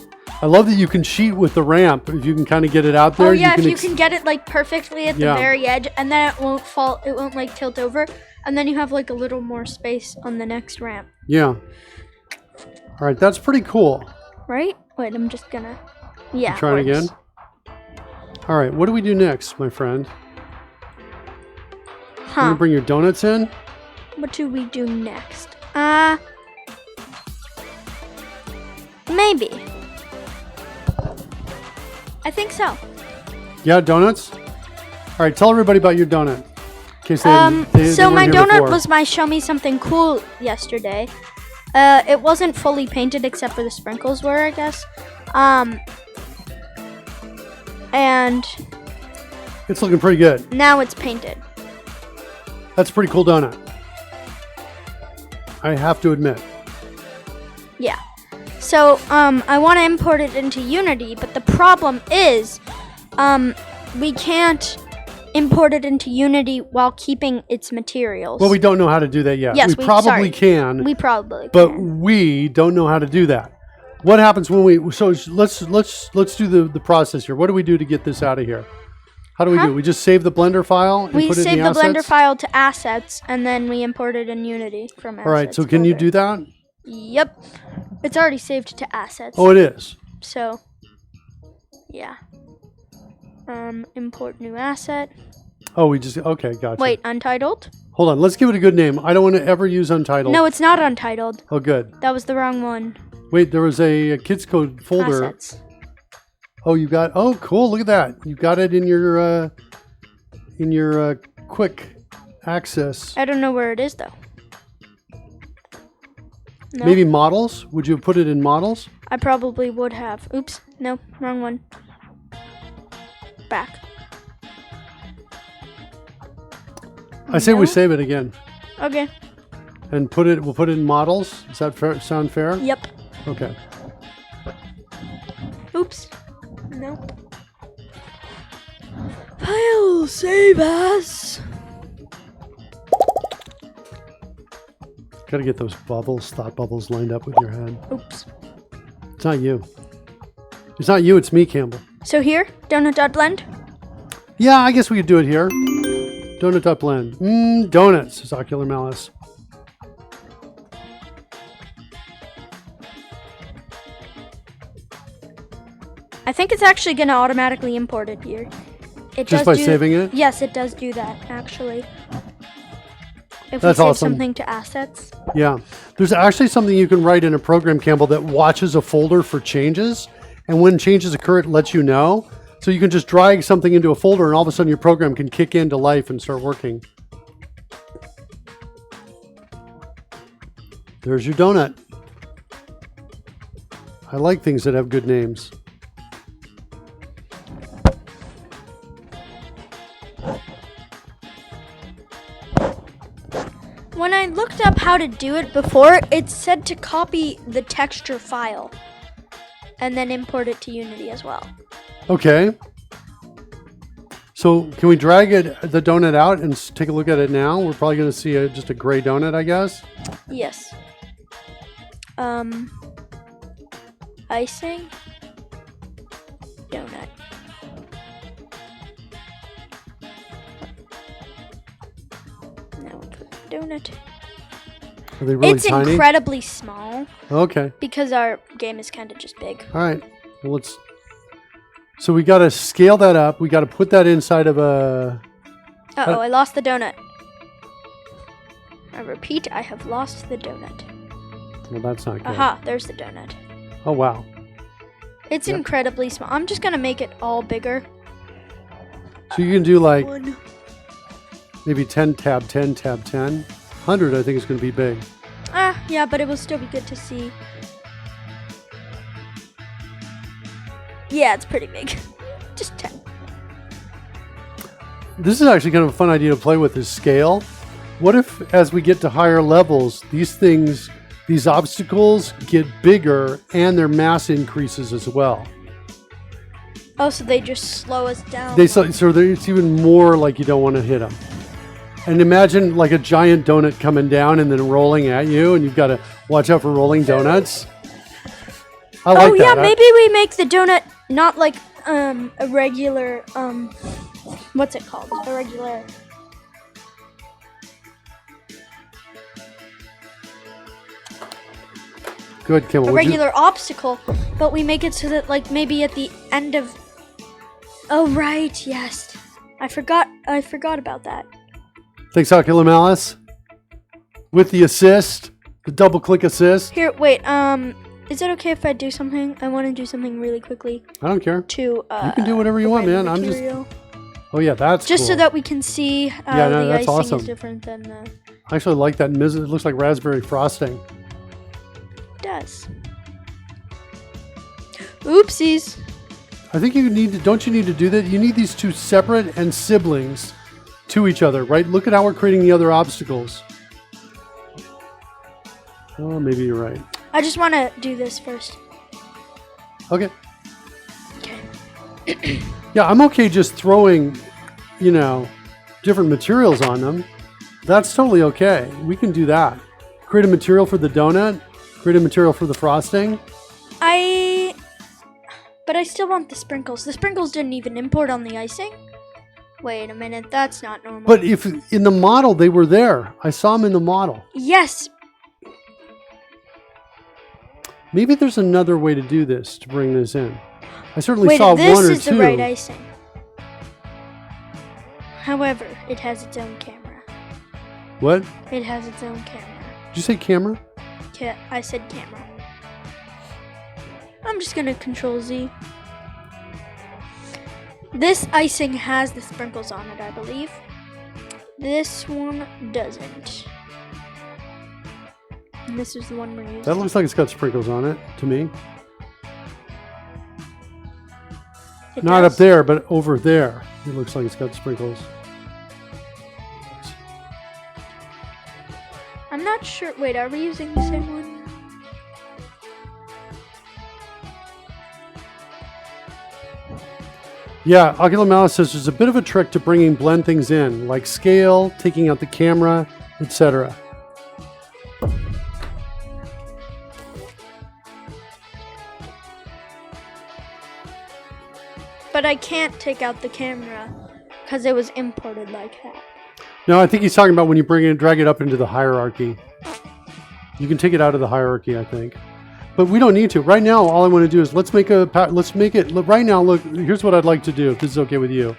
I love that you can cheat with the ramp. If you can kind of get it out there. Oh yeah, if you can get it like perfectly at the very edge, and then it won't fall, it won't like tilt over, and then you have like a little more space on the next ramp. Yeah. All right, that's pretty cool. Right? Wait, I'm just gonna... Yeah. Try it again. All right, what do we do next, my friend? You want to bring your donuts in? What do we do next? Maybe. I think so. Yeah, donuts? All right, tell everybody about your donut. In case they So my weren't here donut before. was my show me something cool yesterday. It wasn't fully painted except for the sprinkles were, I guess. And It's looking pretty good. now it's painted. That's a pretty cool donut. I have to admit. Yeah. So, I want to import it into Unity, but the problem is, we can't import it into Unity while keeping its materials. Well, we don't know how to do that yet. Yes, we probably can. We probably but can. we don't know how to do that. What happens when we? So let's do the process here. What do we do to get this out of here? How do we do? We just save the Blender file and We put it in save the the assets? Blender file to assets, and then we import it in Unity from assets. All right. So can you do that? Yep. It's already saved to assets. Oh, it is. So, yeah. Import new asset. Oh, we just okay. Gotcha. Wait, untitled? Hold on. Let's give it a good name. I don't want to ever use untitled. No, it's not untitled. Oh, good. That was the wrong one. Wait, there was a KidzCode folder. Assets. Oh, you got. Oh, cool. Look at that. You got it in your quick access. I don't know where it is though. No, Maybe models. Would you have put it in models? I probably would have. Oops. No, wrong one. Back. I say we No. save it again Okay. and put it. We'll put it in models. Does that sound fair? Yep. Okay. Oops. Nope. File save as. Got to get those bubbles, thought bubbles, lined up with your head. Oops. It's not you. It's not you. It's me, Campbell. So here, donut.blend. Yeah, I guess we could do it here. Donut.blend. Donuts, says Ocular Malice. I think it's actually going to automatically import it here. It Just does by saving it? Yes, it does do that, actually. If That's we save awesome. something to assets. Yeah. There's actually something you can write in a program, Campbell, that watches a folder for changes. And when changes occur, it lets you know. So you can just drag something into a folder and all of a sudden your program can kick into life and start working. There's your donut. I like things that have good names. When I looked up how to do it before, it said to copy the texture file and then import it to Unity as well. Okay. So can we drag the donut out and take a look at it now? We're probably going to see just a gray donut, I guess. Yes. Icing. Donut. Now donut. Are they really It's tiny? incredibly small Okay. because our game is kind of just big. All right. Well, let's. So we got to scale that up. We got to put that inside of a. Uh-oh, I lost the donut. I repeat, I have lost the donut. Well, that's not good. Aha, there's the donut. Oh wow. It's incredibly small. I'm just gonna make it all bigger. So you can do like One. maybe 10 tab 10 tab 10. 100 I think is going to be big. Yeah, but it will still be good to see. Yeah, it's pretty big. Just 10. This is actually kind of a fun idea to play with is scale. What if as we get to higher levels, these obstacles get bigger and their mass increases as well? Oh, so they just slow us down. So it's even more like you don't want to hit them. And imagine like a giant donut coming down and then rolling at you, and you've got to watch out for rolling donuts. I like Oh that. yeah, maybe we make the donut not like a regular what's it called? A regular. Good, Kimmel. A regular obstacle, but we make it so that like maybe at the end of. Oh right, yes. I forgot about that. Thanks, Oculus Malice. With the assist, the double click assist. Here, wait. Is it okay if I do something? I want to do something really quickly. I don't care. To You can do whatever you want, man. I'm just. Oh yeah, that's just cool. so that we can see Yeah, no, the that's icing awesome. is different than the. I actually like that. It looks like raspberry frosting. It does. Oopsies. I think you need to. Don't you need to do that? You need these two separate and siblings to each other, right? Look at how we're creating the other obstacles. Oh, maybe you're right. I just want to do this first. Okay. Okay. Yeah, I'm okay just throwing, different materials on them. That's totally okay. We can do that. Create a material for the donut. Create a material for the frosting. But I still want the sprinkles. The sprinkles didn't even import on the icing. Wait a minute, that's not normal. But if in the model they were there, I saw them in the model. Yes. Maybe there's another way to do this to bring this in. I certainly Wait, saw this one or is two. the right icing. However, it has its own camera. What? It has its own camera. Did you say camera? I said camera. I'm just gonna Control Z. This icing has the sprinkles on it, I believe. This one doesn't. And this is the one we're using. That looks like it's got sprinkles on it to me. It Not does? up there, but over there. It looks like it's got sprinkles. I'm not sure. Wait, are we using the same one? Yeah, Oculus Malice says there's a bit of a trick to bringing blend things in, like scale, taking out the camera, etc. But I can't take out the camera because it was imported like that. No, I think he's talking about when you drag it up into the hierarchy. You can take it out of the hierarchy, I think. But we don't need to. Right now, all I want to do is let's make it. Right now, look, here's what I'd like to do, if this is okay with you.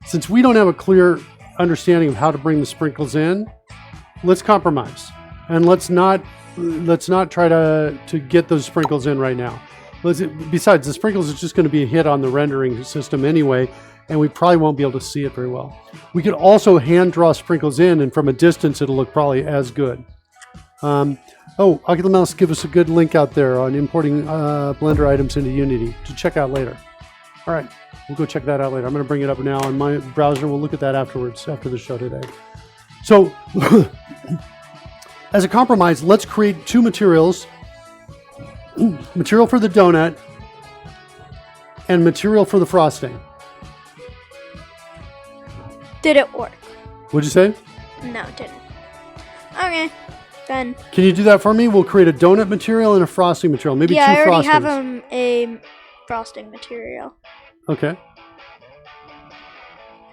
Since we don't have a clear understanding of how to bring the sprinkles in, let's compromise. And let's not try to get those sprinkles in right now. Besides, the sprinkles is just going to be a hit on the rendering system anyway, and we probably won't be able to see it very well. We could also hand draw sprinkles in, and from a distance, it'll look probably as good. Oculus Malice, give us a good link out there on importing Blender items into Unity to check out later. All right, We'll go check that out later. I'm going to bring it up now on my browser. We'll look at that afterwards, after the show today. So, as a compromise, let's create 2 materials. Material for the donut and material for the frosting. Did it work? What'd you say? No, it didn't. Okay, then. Can you do that for me? We'll create a donut material and a frosting material. Maybe 2 frostings. Yeah, I already have a frosting material. Okay.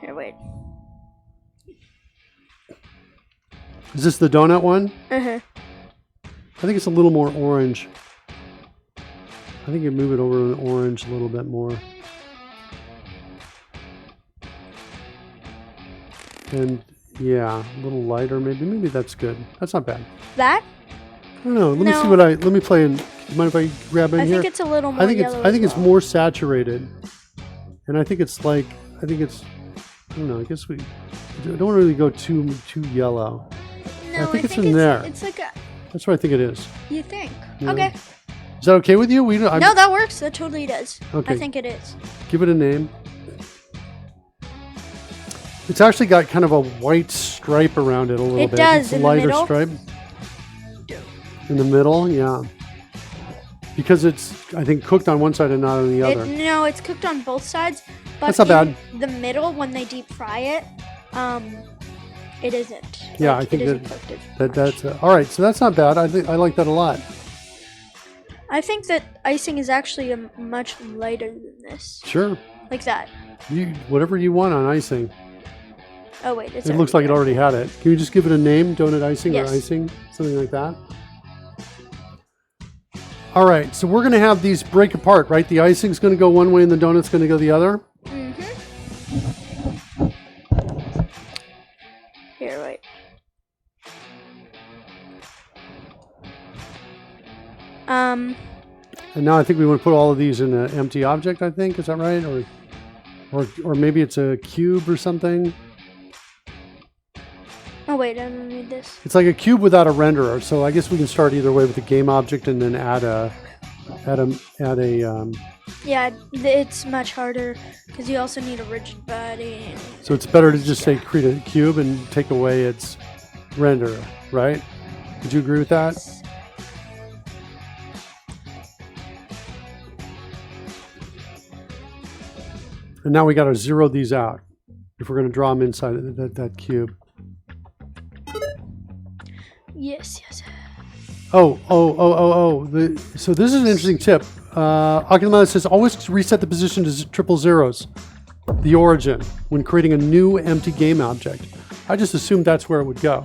Here, wait. Is this the donut one? Uh-huh. I think it's a little more orange. I think you move it over to orange a little bit more. And yeah, a little lighter maybe. Maybe that's good. That's not bad. That? I don't know. Let me play in. Mind if I grab in here? I think it's a little more yellow. I think it's more saturated. And I think it's like, I don't know, I guess we don't really go too yellow. No, I think it's in there. It's like a... That's what I think it is. You think? Yeah. Okay. Is that okay with you? No, that works. That totally does. Okay. I think it is. Give it a name. It's actually got kind of a white stripe around it a little bit. It does, it's a in the lighter middle. stripe. In the middle, yeah. Because it's, I think, cooked on one side and not on the other. No, it's cooked on both sides. But That's not bad. The middle, when they deep fry it, it isn't. Yeah, like, I think it isn't cooked as that's much. all right. So that's not bad. I like that a lot. I think that icing is actually much lighter than this. Sure. Like that. Whatever you want on icing. Oh wait, it's It looks like it already had it. Can you just give it a name? Donut icing Yes. or icing? Something like that? All right, so we're going to have these break apart, right? The icing's going to go one way and the donut's going to go the other? Mm-hmm. Here, wait. And now I think we want to put all of these in an empty object, I think. Is that right? Or maybe it's a cube or something? Oh wait, I don't need this. It's like a cube without a renderer, so I guess we can start either way with a game object and then add a Yeah, it's much harder because you also need a rigid body. So it's better to just say create a cube and take away its renderer, right? Would you agree with that? And now we got to zero these out if we're going to draw them inside that cube. Yes. So this is an interesting tip. Oculus says always reset the position to triple zeros, the origin, when creating a new empty game object. I just assumed that's where it would go,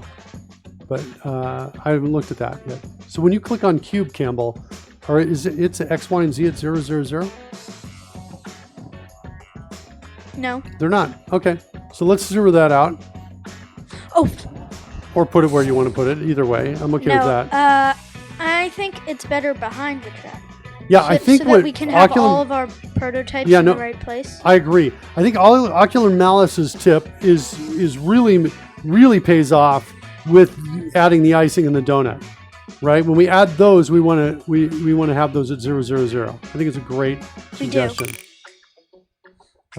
but I haven't looked at that yet. So when you click on cube, Campbell, or it's X, Y, and Z at 0, 0, 0? No. They're not. Okay, so let's zero that out. Oh. Or put it where you want to put it. Either way, I'm okay with that. I think it's better behind the track. Yeah, I think so that we can have all of our prototypes in the right place. I agree. I think Ocular Malice's tip is really pays off with adding the icing and the donut. Right? When we add those, we want to have those at 0, 0, 0. I think it's a great suggestion.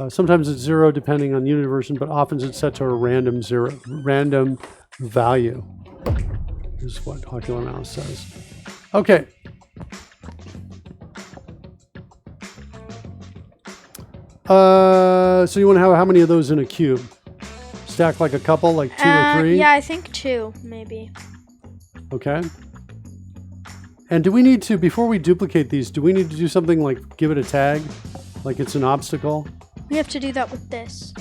Sometimes it's 0 depending on unit version, but often it's set to a random value. Is what Ocular Malice says. Okay. So you want to have how many of those in a cube? Stack like a couple, like 2 or 3? Yeah, I think 2, maybe. Okay. And do we need to, before we duplicate these, do we need to do something like give it a tag? Like it's an obstacle? We have to do that with this.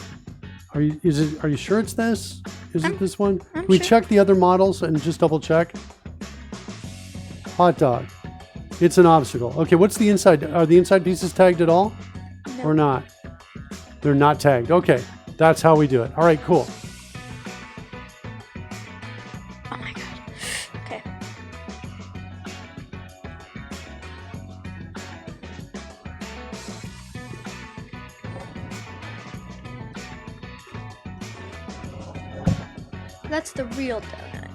Are you sure it's this? Is it this one? I'm We sure. check the other models and just double check. Hot dog. It's an obstacle. Okay, what's the inside? Are the inside pieces tagged at all? No. Or not? They're not tagged. Okay, that's how we do it. All right, cool. Oh my god. Okay. That's the real donut.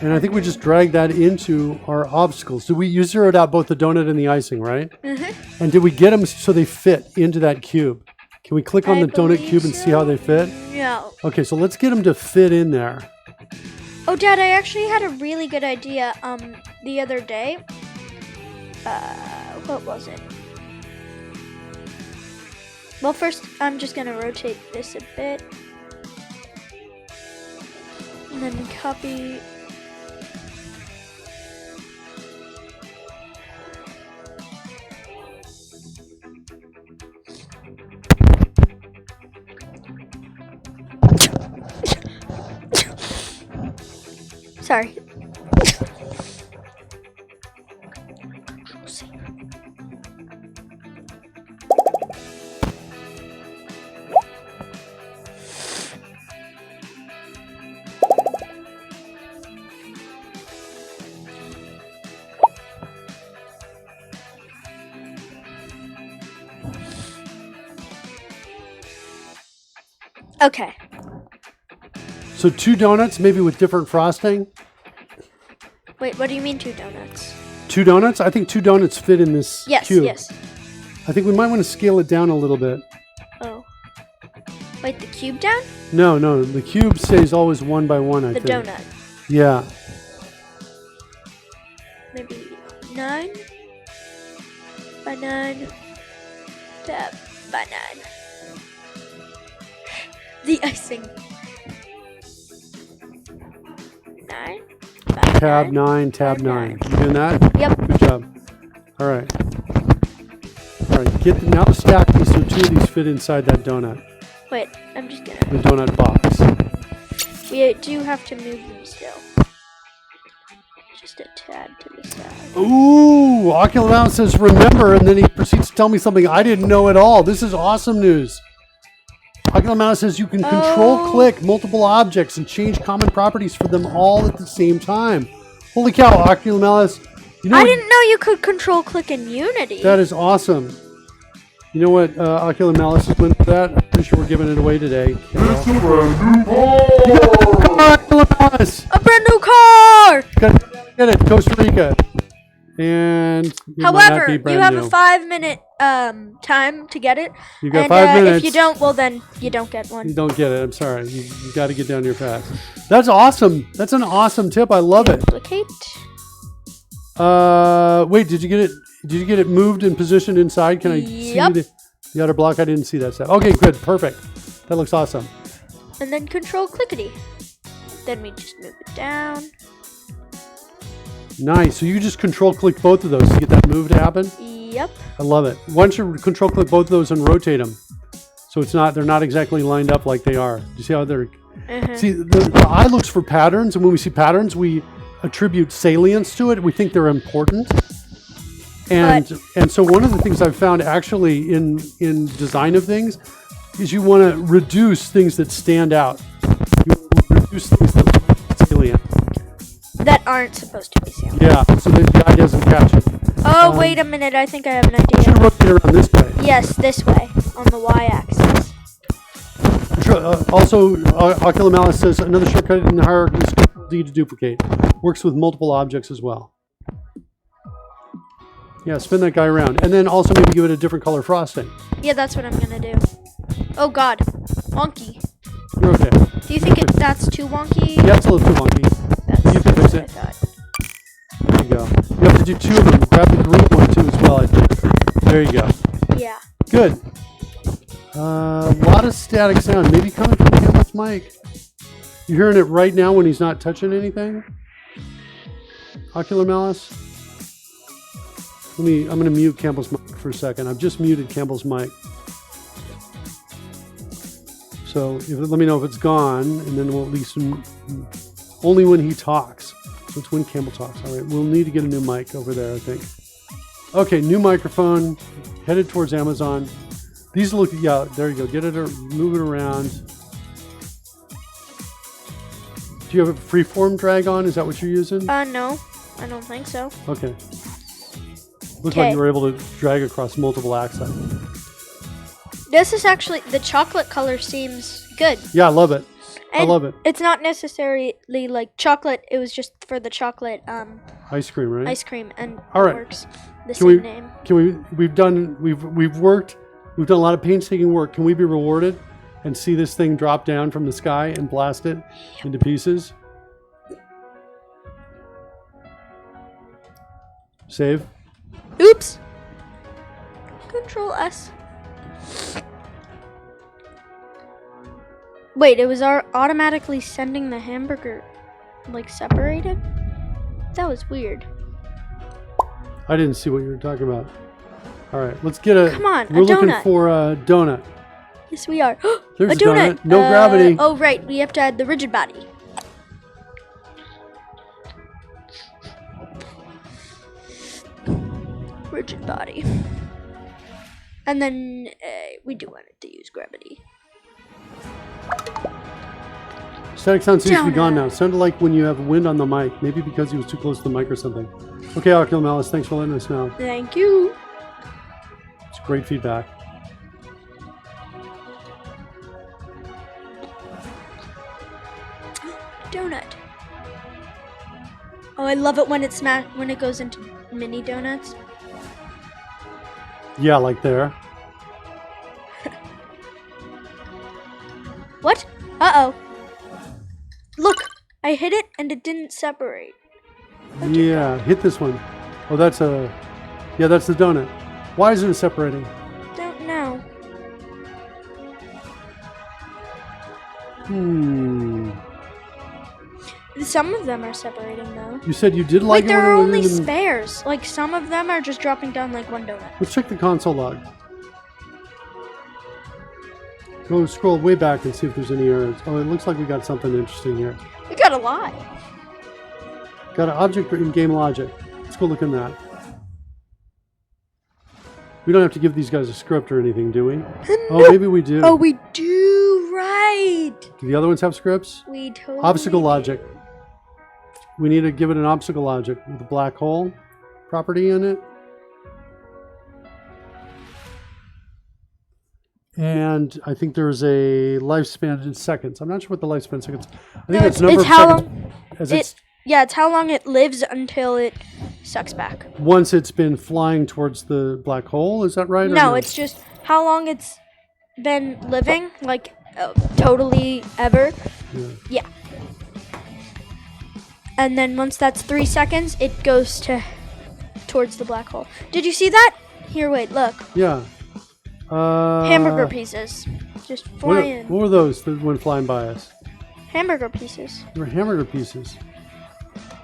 And I think we just drag that into our obstacles. You zeroed out both the donut and the icing, right? Mm-hmm. And did we get them so they fit into that cube? Can we click on I the donut believe cube and see how they fit? No. Okay, so let's get them to fit in there. Oh, Dad, I actually had a really good idea the other day. What was it? Well, first, I'm just going to rotate this a bit. And then copy. Sorry. Okay. So 2 donuts, maybe with different frosting. Wait, what do you mean 2 donuts? 2 donuts? I think 2 donuts fit in this Yes, cube. yes. I think we might want to scale it down a little bit. Oh. Wait, the cube down? No, the cube stays always 1 by 1, I The think. donut. Yeah. Maybe 9 by 9 tab by 9. The icing. 9 by Tab 9, tab by 9. You doing that? Yep. Good job. All right. Now stack these so 2 of these fit inside that donut. Wait, I'm just gonna. The donut box. We do have to move them still. Just a tad to the side. Ooh, Oculus Mouse says remember, and then he proceeds to tell me something I didn't know at all. This is awesome news. Oculus Mouse says you can control-click multiple objects and change common properties for them all at the same time. Holy cow, Oculus Mouse. You know I what? didn't know you could control click in Unity. That is awesome. You know what Oculus Mouse is doing for that? I'm pretty sure we're giving it away today. It's a brand new car! Oculus Mouse! A brand new car! Get it, Costa Rica. And it might not However, be you brand have new. a 5-minute time to get it. You got And 5 minutes. if you don't, well then you don't get one. You don't get it. I'm sorry. You got to get down here fast. That's awesome. That's an awesome tip. I love it. Duplicate. Wait, did you get it? Did you get it moved and positioned inside? Can I Yep. see the outer block? I didn't see that stuff. Okay, good, perfect. That looks awesome. And then control clickety. Then we just move it down. Nice. So you just control click both of those to get that move to happen. Yep. I love it. Why don't you control click both of those and rotate them, so they're not exactly lined up like they are. Do you see how they're? See, the eye looks for patterns, and when we see patterns, we attribute salience to it. We think they're important. And so one of the things I've found actually in design of things is you want to reduce things that stand out. You reduce things that are salient. That aren't supposed to be salient. Yeah, so that the eye doesn't catch it. Oh, wait a minute. I think I have an You should idea. rotate around this way. Yes, this way on the y-axis. Also, Oculus Malice says another shortcut in the hierarchy is D to duplicate. Works with multiple objects as well. Yeah, spin that guy around. And then also maybe give it a different color frosting. Yeah, that's what I'm gonna do. Oh God, wonky. You're okay. Do you think that's too wonky? Yeah, it's a little too wonky. That's You can fix what it. I thought. There you go. You have to do 2 of them. Grab the green one too as well, I think. There you go. Yeah. Good. A lot of static sound. Maybe coming from Campbell's mic. You hearing it right now when he's not touching anything? Ocular Malice? I'm going to mute Campbell's mic for a second. I've just muted Campbell's mic. So let me know if it's gone, and then we'll at least only when he talks. So it's when Campbell talks. All right, we'll need to get a new mic over there, I think. Okay, new microphone, headed towards Amazon. These look, yeah, there you go. Get it, or move it around. Do you have a freeform drag on? Is that what you're using? No, I don't think so. Okay. Looked like you were able to drag across multiple axes. This is actually, the chocolate color seems good. Yeah, I love it. I And love it. It's not necessarily like chocolate. It was just for the chocolate Ice cream, right? ice cream, and All it right. works the Can we- same name. We've worked We've done a lot of painstaking work. Can we be rewarded and see this thing drop down from the sky and blast it into pieces? Save. Oops. Control S. Wait, it was automatically sending the hamburger like separated? That was weird. I didn't see what you were talking about. All right, let's get a. Come on, we're a looking donut. for a donut. Yes, we are. There's a donut. No gravity. Oh, right. We have to add the rigid body. Rigid body. And then we do want it to use gravity. Static sound seems to be Donut. gone now. Sounded like when you have wind on the mic. Maybe because he was too close to the mic or something. Okay, Oculus Malice, thanks for letting us know. Thank you. It's great feedback. Donut. Oh, I love it when when it goes into mini donuts. Yeah, like there. What? Uh-oh. Look, I hit it and it didn't separate. Yeah, hit this one. Oh, that's a. Yeah, that's the donut. Why isn't it separating? Don't know. Some of them are separating though. You said you did like Wait, it there when are it was only in- spares. Like some of them are just dropping down like one donut. Let's check the console log. Go scroll way back and see if there's any errors. Oh, it looks like we got something interesting here. We got a lot. Got an object in game logic. Let's go look in that. We don't have to give these guys a script or anything, do we? Oh, maybe we do. Oh, we do, right. Do the other ones have scripts? We totally Obstacle do. logic. We need to give it an obstacle logic with a black hole property in it. And I think there's a lifespan in seconds. I'm not sure what the lifespan in seconds. I think No, it's number it's of how seconds. long. As it's Yeah, it's how long it lives until it sucks back. once it's been flying towards the black hole. Is that right? or No, it's just how long it's been living, like totally ever. Yeah. And then once that's 3 seconds, it goes towards the black hole. Did you see that? Here, wait, look. Yeah. Hamburger pieces. Just fly in. What were those that went flying by us? Hamburger pieces. They were hamburger pieces.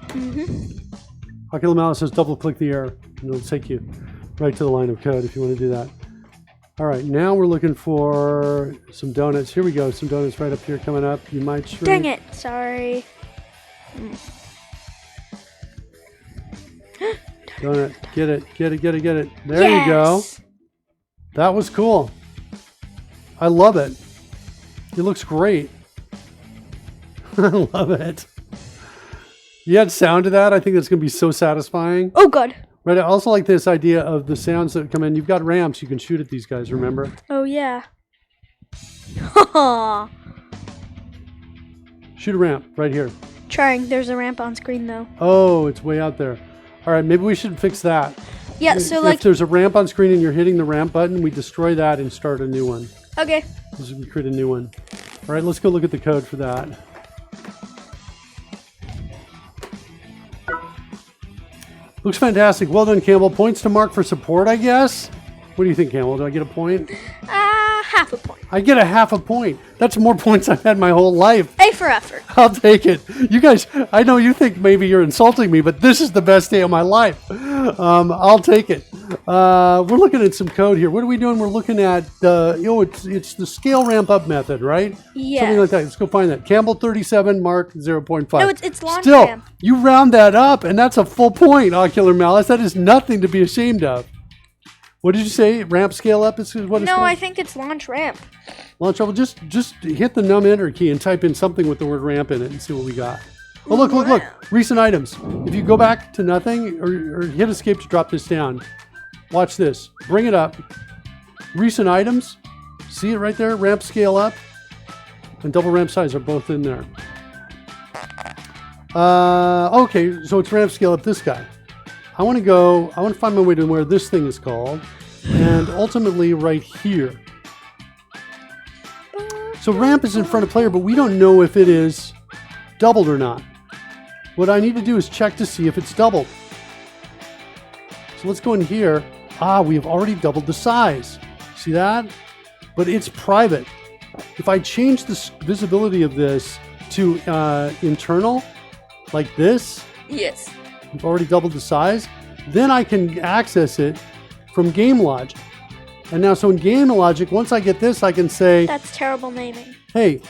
Mm-hmm. Oculus Malice says double click the error and it'll take you right to the line of code if you want to do that. All right, now we're looking for some donuts. Here we go. Some donuts right up here coming up. You might shrink. Dang it. Sorry. Donut. Get it. Get it. Get it. Get it. There you go. Yes. That was cool. I love it. It looks great. I love it. You add sound to that. I think that's going to be so satisfying. Oh, God. Right. I also like this idea of the sounds that come in. You've got ramps. You can shoot at these guys, remember? Oh, yeah. Shoot a ramp right here. Trying. There's a ramp on screen, though. Oh, it's way out there. All right, maybe we should fix that. Yeah, so If like... there's a ramp on screen and you're hitting the ramp button, we destroy that and start a new one. Okay. We create a new one. All right, let's go look at the code for that. Looks fantastic. Well done, Campbell. Points to Mark for support, I guess. What do you think, Campbell? Do I get a point? Half a point. I get a half a point. That's more points I've had my whole life. A for effort. I'll take it. You guys, I know you think maybe you're insulting me, but this is the best day of my life. I'll take it. We're looking at some code here. What are we doing? We're looking at it's the scale ramp up method, right? Yeah. Something like that. Let's go find that. Campbell 37, Mark 0.5. No, it's launch Still, ramp. you round that up, and that's a full point, Ocular Malice. That is nothing to be ashamed of. What did you say? Ramp scale up is what it's No, called? I think it's launch ramp. Launch level. Just hit the num enter key and type in something with the word ramp in it and see what we got. Oh, look. Recent items. If you go back to nothing or hit escape to drop this down, watch this. Bring it up. Recent items. See it right there? Ramp scale up and double ramp size are both in there. Okay, so it's ramp scale up this guy. I want to find my way to where this thing is called. and ultimately right here. So ramp is in front of player, but we don't know if it is doubled or not. What I need to do is check to see if it's doubled. So let's go in here. We have already doubled the size. See that? But it's private. If I change the visibility of this to internal, like this, Yes. we've already doubled the size, then I can access it from game logic. And now, so in game logic, once I get this, I can say, That's terrible naming. hey,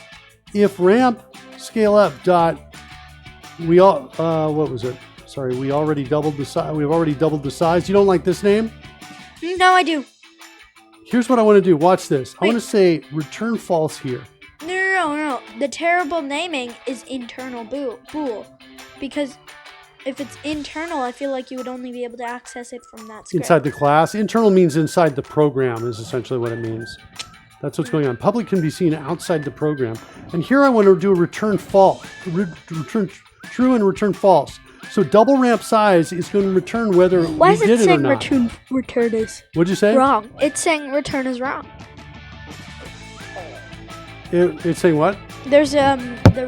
if ramp scale up dot, we all, what was it? Sorry, we already doubled the size. We've already doubled the size. You don't like this name? No, I do. Here's what I want to do. Watch this. I Wait. want to say return false here. No. The terrible naming is internal bool. Because if it's internal, I feel like you would only be able to access it from that script. Inside the class. Internal means inside the program is essentially what it means. That's what's going on. Public can be seen outside the program. And here I want to do a return false, return true and return false. So double ramp size is going to return whether Why we is it did it or saying not. return is What'd you say? wrong? It's saying return is wrong. It's saying what? There's the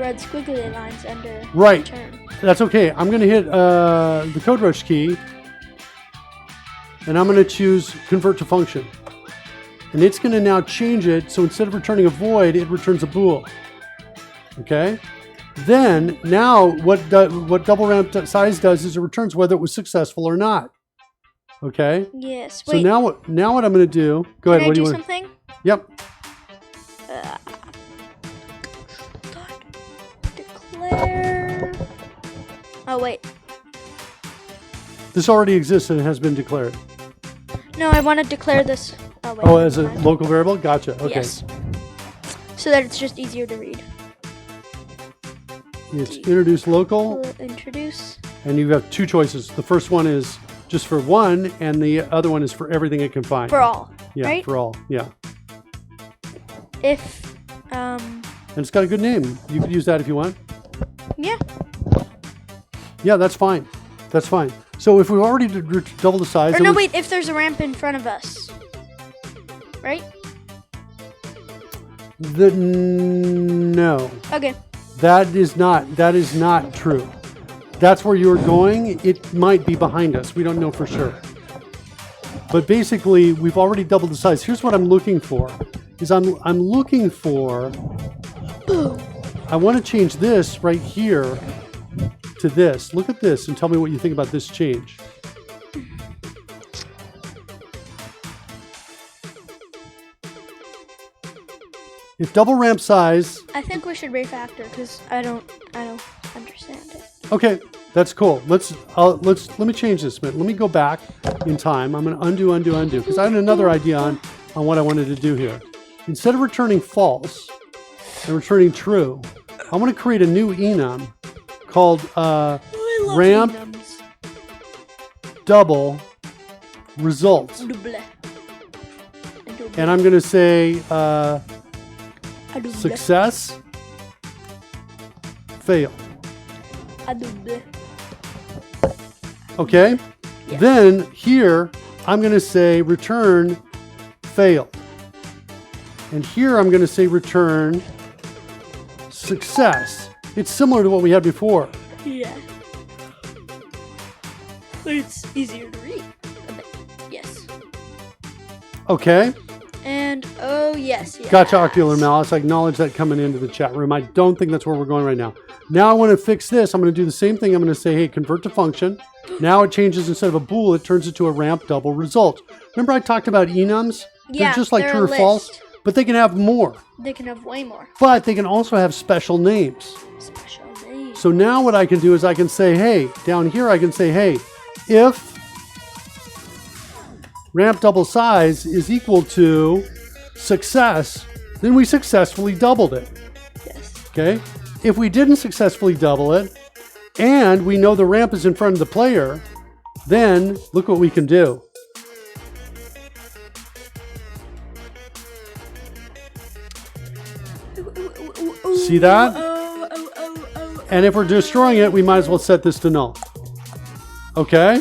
red squiggly lines under Right. return. That's okay. I'm going to hit the code rush key, and I'm going to choose convert to function. And it's going to now change it, so instead of returning a void, it returns a bool. Okay? Then, now, what double ramp size does is it returns whether it was successful or not. Okay? Yes. So Wait. now what I'm going to do... Go ahead. Can I What do do you want? something? Yep. Declare. Oh wait. This already exists and has been declared. No, I want to declare this. Oh wait. Oh, as a never mind. local variable? Gotcha. Okay. Yes. So that it's just easier to read. It's introduce local. Introduce. And you have two choices. The first one is just for one, and the other one is for everything it can find. For all. Yeah, right? for all. Yeah. If. And it's got a good name. You could use that if you want. Yeah. Yeah, that's fine. That's fine. So if we've already double the size... Or then no, we- wait. If there's a ramp in front of us. Right? No. Okay. That is not true. That's where you're going. It might be behind us. We don't know for sure. But basically, we've already doubled the size. Here's what I'm looking for. I'm looking for... I want to change this right here to this. Look at this and tell me what you think about this change. If double ramp size... I think we should refactor because I don't understand it. Okay, that's cool. Let me change this a minute. Let me go back in time. I'm going to undo because I had another idea on what I wanted to do here. Instead of returning false and returning true, I want to create a new enum called ramp enums. double results. Double. And I'm going to say Double. success, fail. Double. Okay? Yeah. Then here, I'm going to say return failed. And here I'm going to say return success. It's similar to what we had before. Yeah. It's easier to read. A bit. Yes. Okay? And oh yes. Gotcha, Ocular Malice. I acknowledge that coming into the chat room. I don't think that's where we're going right now. Now I want to fix this. I'm going to do the same thing. I'm going to say, hey, convert to function. Now it changes, instead of a bool, it turns into a ramp double result. Remember I talked about enums? Yeah, They're just like they're true a or false, list. but they can have more. They can have way more But they can also have special names. special names. So now what I can do is I can say, hey, down here I can say, hey, if ramp double size is equal to success, then we successfully doubled it. Yes. Okay? If we didn't successfully double it, and we know the ramp is in front of the player, then look what we can do. See that? And if we're destroying it, we might as well set this to null. Okay?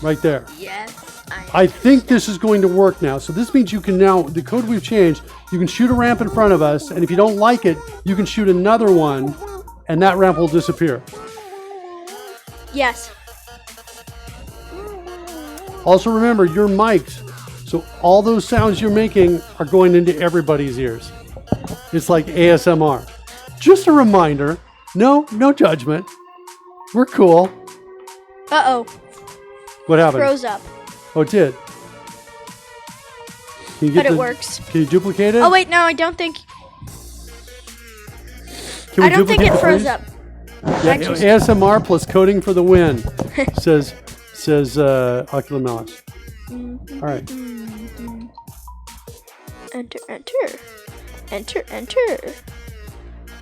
Right there. Yes. I think this is going to work now. So this means you can now, the code we've changed, you can shoot a ramp in front of us, and if you don't like it, you can shoot another one, and that ramp will disappear. Yes. Also remember, you're mic'd, so all those sounds you're making are going into everybody's ears. It's like ASMR. Just a reminder, no judgment. We're cool. Uh-oh. What happened? Froze up. Oh, it did. Can you But it works. Can you duplicate it? Oh, wait, no, I don't think... Can we I don't think duplicate it the froze freeze? up. Yeah, Actually- ASMR plus coding for the win, says Ocular Malice. All right. Enter, enter. Enter, enter.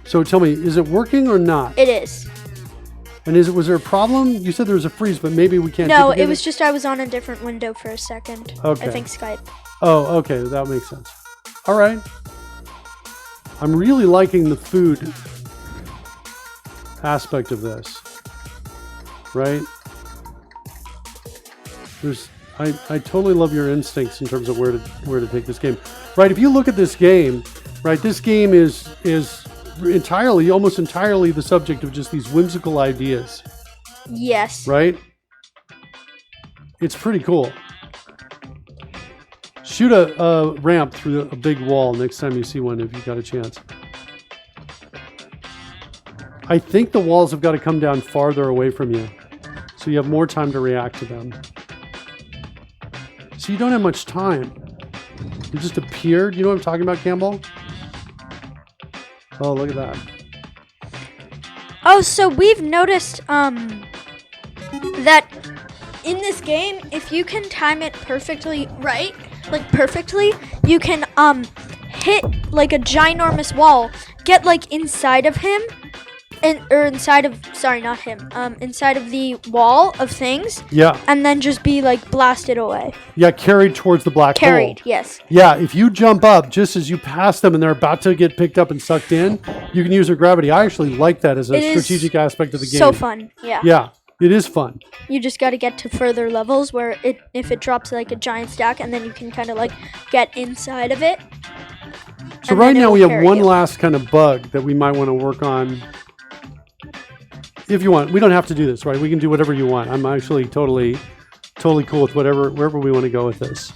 So tell me, is it working or not? It is. And was there a problem? You said there was a freeze, but maybe we can't. No, duplicate it was just I was on a different window for a second. Okay. I think Skype. Oh, okay, that makes sense. All right. I'm really liking the food aspect of this. Right? I totally love your instincts in terms of where to take this game. Right, if you look at this game, right, this game is almost entirely the subject of just these whimsical ideas. Yes. Right? It's pretty cool. Shoot a ramp through a big wall next time you see one if you've got a chance. I think the walls have got to come down farther away from you, so you have more time to react to them. So you don't have much time. It just appeared. You know what I'm talking about, Campbell? Oh, look at that. Oh, so we've noticed that in this game, if you can time it perfectly right, like perfectly, you can hit like a ginormous wall, get like inside of him, inside of the wall of things. Yeah. And then just be like blasted away. Yeah, carried towards the black hole. Carried, yes. Yeah, if you jump up just as you pass them and they're about to get picked up and sucked in, you can use their gravity. I actually like that as a strategic aspect of the game. So fun, yeah. Yeah, it is fun. You just got to get to further levels where if it drops like a giant stack, and then you can kind of like get inside of it. So right now we have one last kind of bug that we might want to work on. If you want, we don't have to do this, right? We can do whatever you want. I'm actually totally cool with wherever we want to go with this.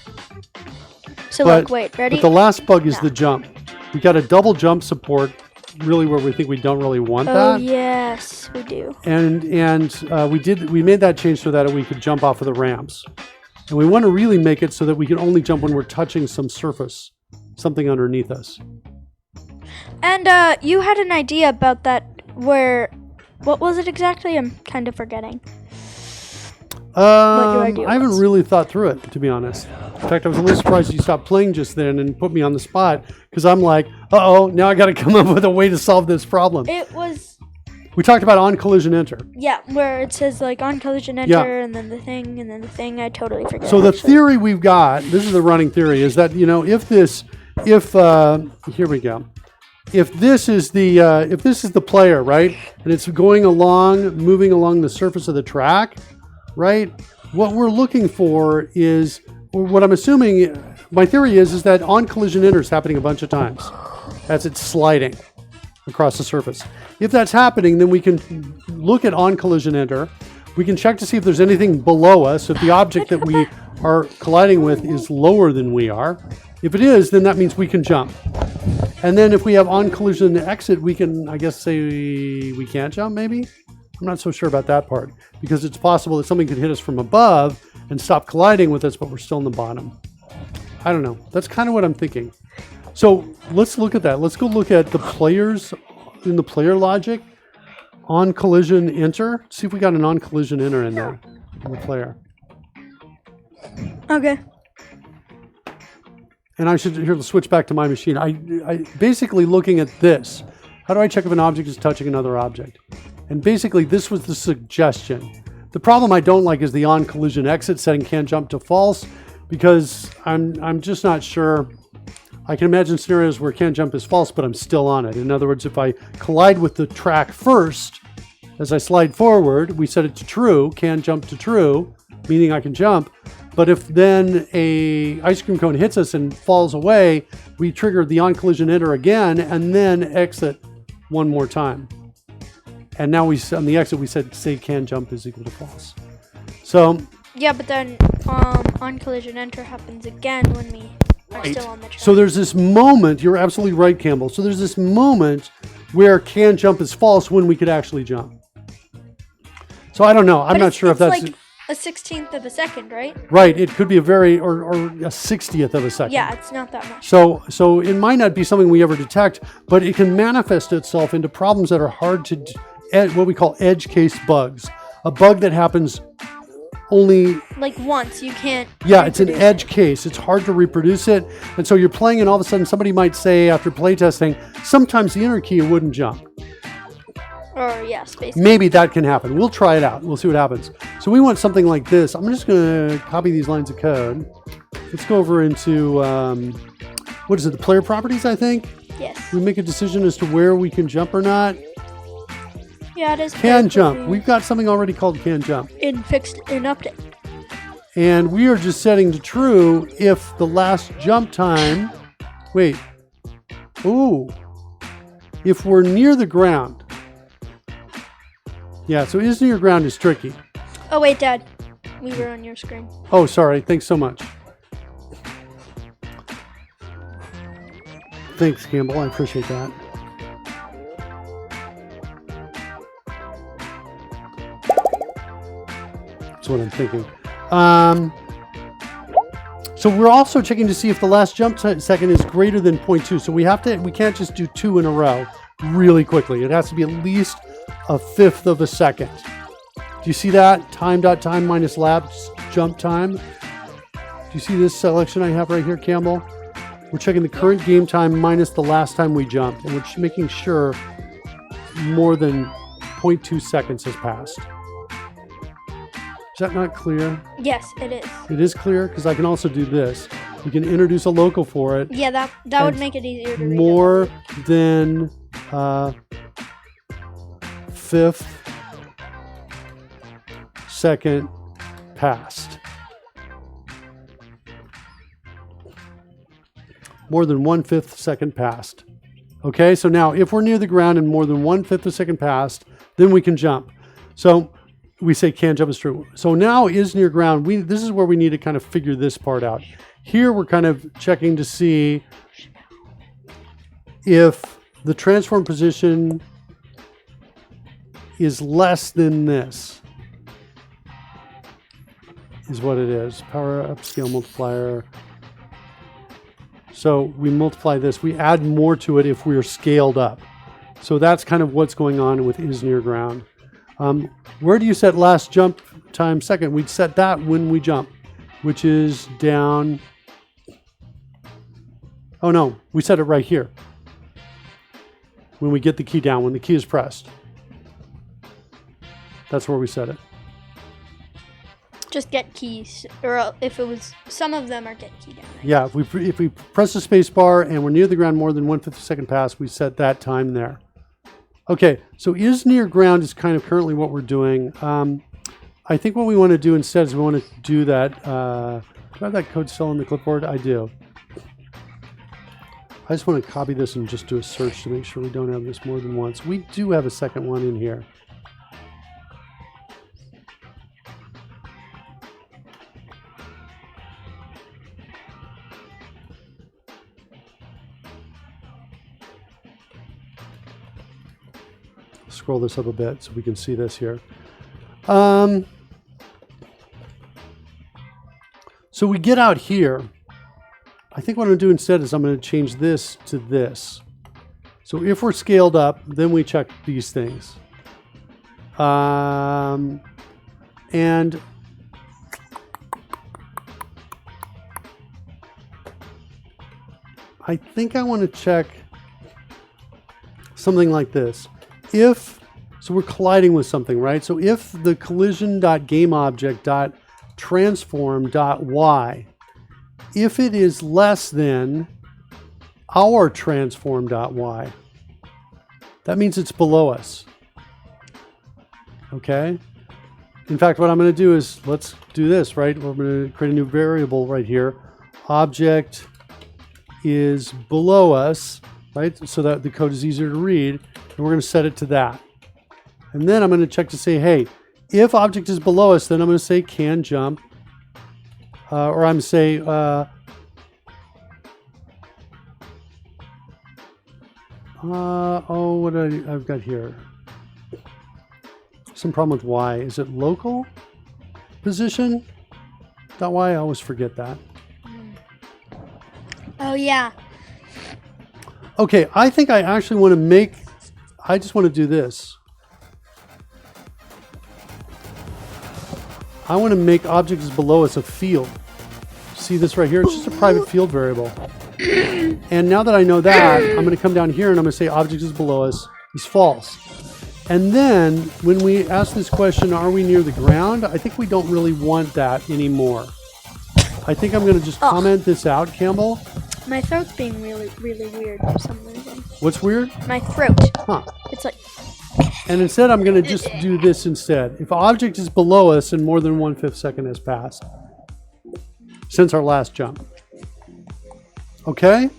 So look, wait, ready? But the last bug is the jump. We got a double jump support, really where we think we don't really want that. Oh yes, we do. And we made that change so that we could jump off of the ramps. And we want to really make it so that we can only jump when we're touching some surface, something underneath us. And you had an idea about that where, what was it exactly? I'm kind of forgetting. I haven't really thought through it, to be honest. In fact, I was a little surprised you stopped playing just then and put me on the spot, because I'm like, uh-oh, now I got to come up with a way to solve this problem. It was... We talked about on collision enter. Yeah, where it says like on collision enter, and then the thing, I totally forget. So the theory we've got, this is the running theory, is that, here we go. If this is the player, right, and it's moving along the surface of the track, right, what we're looking for is, what I'm assuming, my theory is that on collision enter is happening a bunch of times as it's sliding across the surface. If that's happening, then we can look at on collision enter. We can check to see if there's anything below us, if the object that we are colliding with is lower than we are. If it is, then that means we can jump. And then if we have on collision exit, we can, I guess, say we can't jump, maybe? I'm not so sure about that part, because it's possible that something could hit us from above and stop colliding with us, but we're still in the bottom. I don't know. That's kind of what I'm thinking. So let's look at that. Let's go look at the players in the player logic. On collision enter. See if we got an on collision enter in there in the player. Okay. And I should switch back to my machine. I basically looking at this. How do I check if an object is touching another object? And basically this was the suggestion. The problem I don't like is the on collision exit setting can't jump to false, because I'm just not sure. I can imagine scenarios where can't jump is false, but I'm still on it. In other words, if I collide with the track first, as I slide forward, we set it to true, can jump to true, meaning I can jump. But if then a ice cream cone hits us and falls away, we trigger the on collision enter again and then exit one more time. And now on the exit we said say can jump is equal to false. So Yeah, but then on collision enter happens again when we are still on the track. so there's this moment, you're absolutely right, Campbell. So there's this moment where can jump is false when we could actually jump. So I don't know. I'm not sure if that's like a 16th of a second, right? right. It could be a very or a 60th of a second. Yeah, it's not that much. So it might not be something we ever detect, but it can manifest itself into problems that are hard to what we call edge case bugs. A bug that happens only Like once, you can't. yeah, it's an reproduce edge case. It's hard to reproduce it. And so you're playing and all of a sudden somebody might say after playtesting, sometimes the enter key wouldn't jump. Or yes, basically. Maybe that can happen. We'll try it out. We'll see what happens. So we want something like this. I'm just going to copy these lines of code. Let's go over into, what is it, the player properties, I think? Yes. We make a decision as to where we can jump or not. Yeah, it is. Can jump. We've got something already called can jump. in update. And we are just setting to true if the last jump time, wait, ooh, if we're near the ground. Yeah, so is near ground is tricky. Oh wait, Dad, we were on your screen. Oh, sorry. Thanks so much. Thanks, Campbell. I appreciate that. That's what I'm thinking. So we're also checking to see if the last jump second is greater than 0.2. So we can't just do 2 in a row really quickly. It has to be at least a fifth of a second. Do you see that? Time.time minus lapse jump time. Do you see this selection I have right here, Campbell? We're checking the current game time minus the last time we jumped, and we're making sure more than 0.2 seconds has passed. Is that not clear? Yes, it is. It is clear because I can also do this. We can introduce a local for it. Yeah, that would make it easier to read. More than fifth second passed. More than 1/5 second passed. Okay, so now if we're near the ground and more than 1/5 a second passed, then we can jump. So we say can jump is true. So now is near ground. This is where we need to kind of figure this part out. Here we're kind of checking to see if the transform position is less than this. Is what it is. Power upscale multiplier. So we multiply this. We add more to it if we are scaled up. So that's kind of what's going on with is near ground. Where do you set last jump time second? We'd set that when we jump, which is down. Oh no, we set it right here. When we get the key down, when the key is pressed. That's where we set it. Just get keys, or if it was some of them are get key down. Right? Yeah, if we press the space bar and we're near the ground more than 1/5 second pass, we set that time there. Okay, so is near ground is kind of currently what we're doing. I think what we want to do instead is we want to do that. Do I have that code still on the clipboard? I do. I just want to copy this and just do a search to make sure we don't have this more than once. We do have a second one in here. Scroll this up a bit so we can see this here. So we get out here. I think what I'm going to do instead is I'm going to change this to this. So if we're scaled up, then we check these things. And I think I want to check something like this. So we're colliding with something, right? So if the collision.gameObject.transform.y, if it is less than our transform.y, that means it's below us. Okay? In fact, what I'm going to do is, let's do this, right? We're going to create a new variable right here. Object is below us, right? So that the code is easier to read. And we're going to set it to that. And then I'm going to check to say, hey, if object is below us, then I'm going to say can jump. Or I'm say, what I've got here. Some problem with Y. Is it local position? That Y, I always forget that. Oh, yeah. Okay, I think I actually want to make, I just want to do this. I want to make object is below us a field. See this right here? It's just a private field variable. And now that I know that, I'm going to come down here and I'm going to say object is below us is false. And then when we ask this question, are we near the ground? I think we don't really want that anymore. I think I'm going to just comment this out, Campbell. My throat's being really, really weird for some reason. What's weird? My throat. Huh. It's like... And instead, I'm going to just do this instead. If object is below us and more than 1/5 second has passed since our last jump. Okay?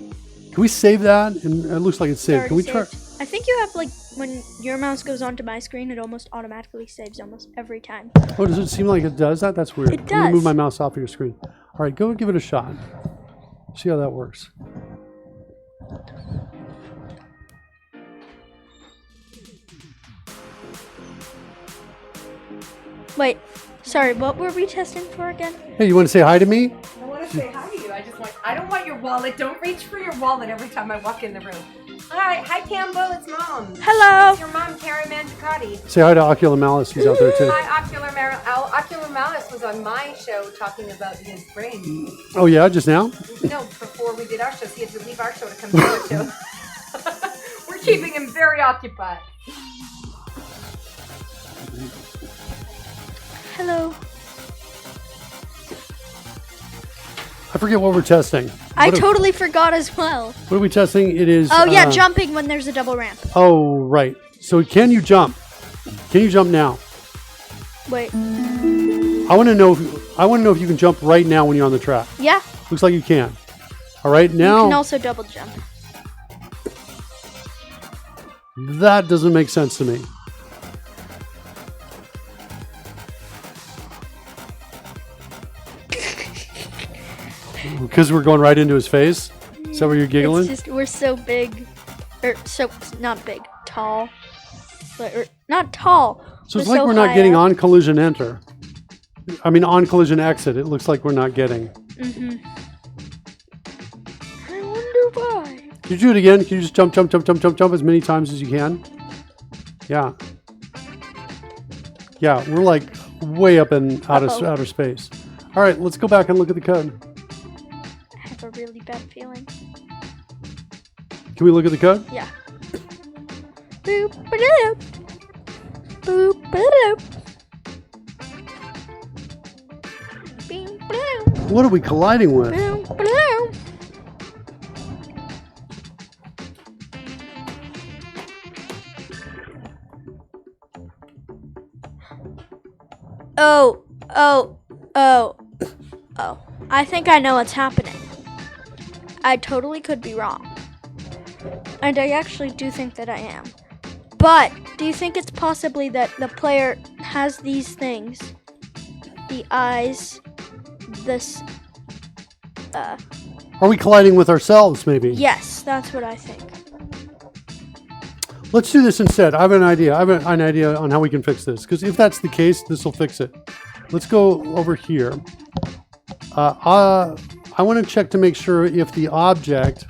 Can we save that? And it looks like it's saved. Can we try? I think you have like when your mouse goes onto my screen, it almost automatically saves almost every time. Oh, does it seem like it does that? That's weird. It Let me does. move my mouse off of your screen. All right, go give it a shot. See how that works. Wait, sorry, what were we testing for again? Hey, you want to say hi to me? I want to say hi to you. I don't want your wallet. Don't reach for your wallet every time I walk in the room. Hi Campbell, it's Mom. Hello. It's your mom, Karen Mandicati. Say hi to Ocular Malice. He's out there too. Hi, Ocular Malice was on my show talking about his brain. Oh yeah, just now? No, before we did our show. He had to leave our show to come to our show. We're keeping him very occupied. Hello. I forget what we're testing. I totally forgot as well. What are we testing? It is. Oh yeah, jumping when there's a double ramp. Oh right. So can you jump? Can you jump now? Wait. I want to know. If you can jump right now when you're on the track. Yeah. Looks like you can. All right now. You can also double jump. That doesn't make sense to me. Because we're going right into his face? Is that where you're giggling? It's just, we're so big. Or, so, not big. Tall. But, not tall. So it's like we're not getting on collision enter. I mean, on collision exit. It looks like we're not getting. Mm-hmm. I wonder why. Can you do it again? Can you just jump as many times as you can? Yeah. Yeah, we're like way up in outer space. All right, let's go back and look at the code. I have a really bad feeling. Can we look at the code? Yeah. Boop, ba-doop. Boop, ba-doop. Boom, ba-doop. What are we colliding with? Boom, ba-doop. Oh. I think I know what's happening. I totally could be wrong. And I actually do think that I am. But do you think it's possibly that the player has these things? The eyes, this, Are we colliding with ourselves, maybe? yes, that's what I think. Let's do this instead. I have an idea. I have an idea on how we can fix this. Because if that's the case, this will fix it. Let's go over here. I want to check to make sure if the object...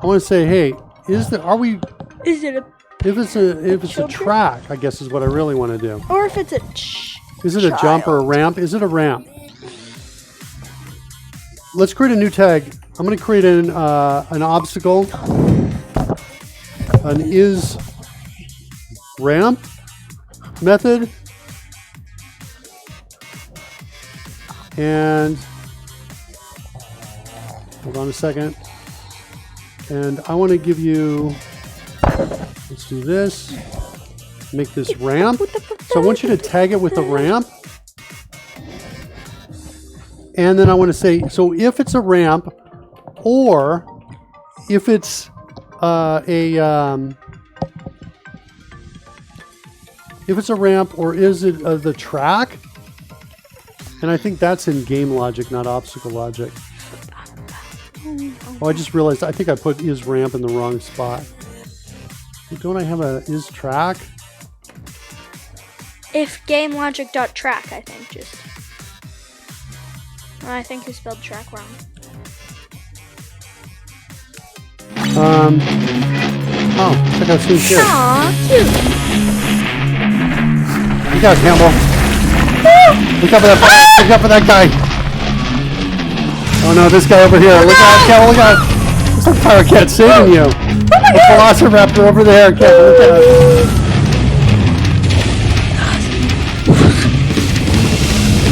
I want to say, hey, Is it a if it's a track, I guess is what I really want to do. or if it's a Is it a jump or a ramp? Is it a ramp? Let's create a new tag. I'm going to create an obstacle. An is ramp method. And hold on a second. And I want to give you Let's do this. Make this ramp. So I want you to tag it with the ramp. And then I want to say, so if it's a ramp, or if it's if it's a ramp, or is it the track? And I think that's in game logic, not obstacle logic. Oh, I just realized I think I put is ramp in the wrong spot. Don't I have a is track? If game logic dot track, I think just. I think you spelled track wrong. Oh, check out Sue's here. Aw, cute. Look out, Campbell. Look out for that. Look out for that guy. Oh no, this guy over here. Look out, Campbell. Look out. It's like Pirate Cat saving you. The Velociraptor over there, Campbell. Look out.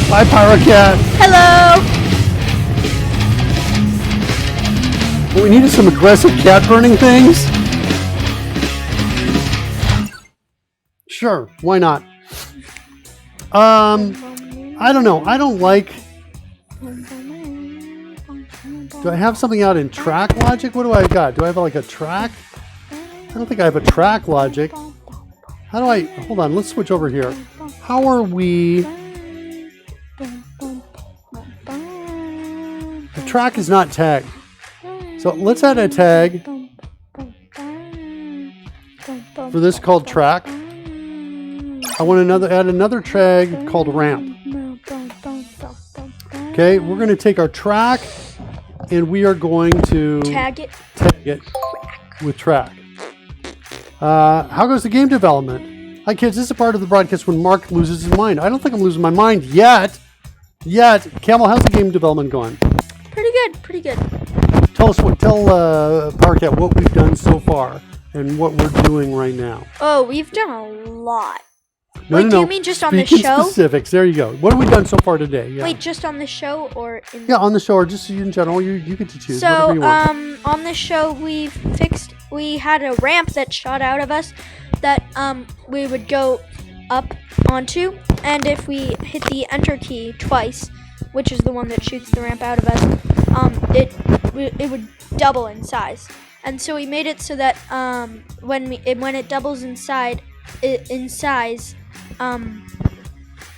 Bye, Pirate Cat. Hello. What we need is some aggressive cat burning things. Sure, why not? I don't know. I don't like. Do I have something out in track logic? What do I got? Do I have like a track? I don't think I have a track logic. How do I? Hold on. Let's switch over here. How are we? The track is not tagged. So let's add a tag for this called track. I want add another tag called ramp. Okay, we're going to take our track and we are going to Tag it. with track. How goes the game development? Hi kids, this is a part of the broadcast when Mark loses his mind. I don't think I'm losing my mind yet. Camel, how's the game development going? Pretty good, pretty good. Tell Parket what we've done so far and what we're doing right now. Oh, we've done a lot. No, Wait, no, do no. you mean just on the Speaking show? Specifics. There you go. What have we done so far today? Yeah. Wait, just on the show or in? Yeah, on the show or just in general. You get to choose. So, whatever you want. on the show we had a ramp that shot out of us that we would go up onto, and if we hit the enter key twice, which is the one that shoots the ramp out of us, it would double in size. And so we made it so that when it doubles in size,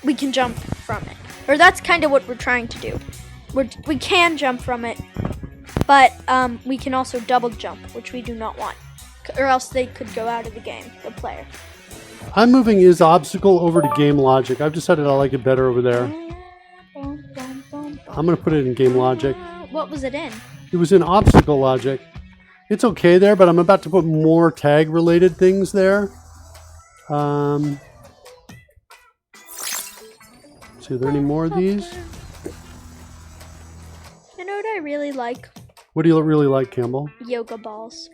we can jump from it. Or that's kind of what we're trying to do. We can jump from it, but we can also double jump, which we do not want. Or else they could go out of the game, the player. I'm moving is obstacle over to game logic. I've decided I like it better over there. I'm going to put it in game logic. What was it in? It was in obstacle logic. It's okay there, but I'm about to put more tag related things there. See, are there any more of these? You know what I really like? What do you really like, Campbell? Yoga balls.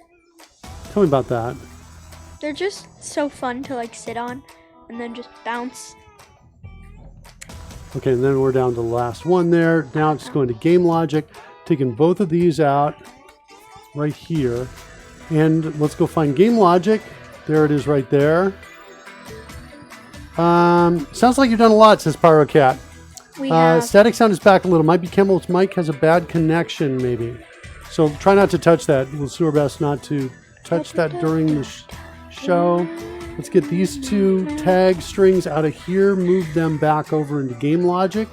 Tell me about that. They're just so fun to like sit on and then just bounce. Okay, and then we're down to the last one there. Now it's going to game logic. Taking both of these out right here. And let's go find game logic. There it is right there. Sounds like you've done a lot, says Pyro Cat. We have. Static sound is back a little. Might be Campbell's mic has a bad connection, maybe. So try not to touch that. We'll do our best not to touch that during the show. Let's get these two tag strings out of here. Move them back over into game logic.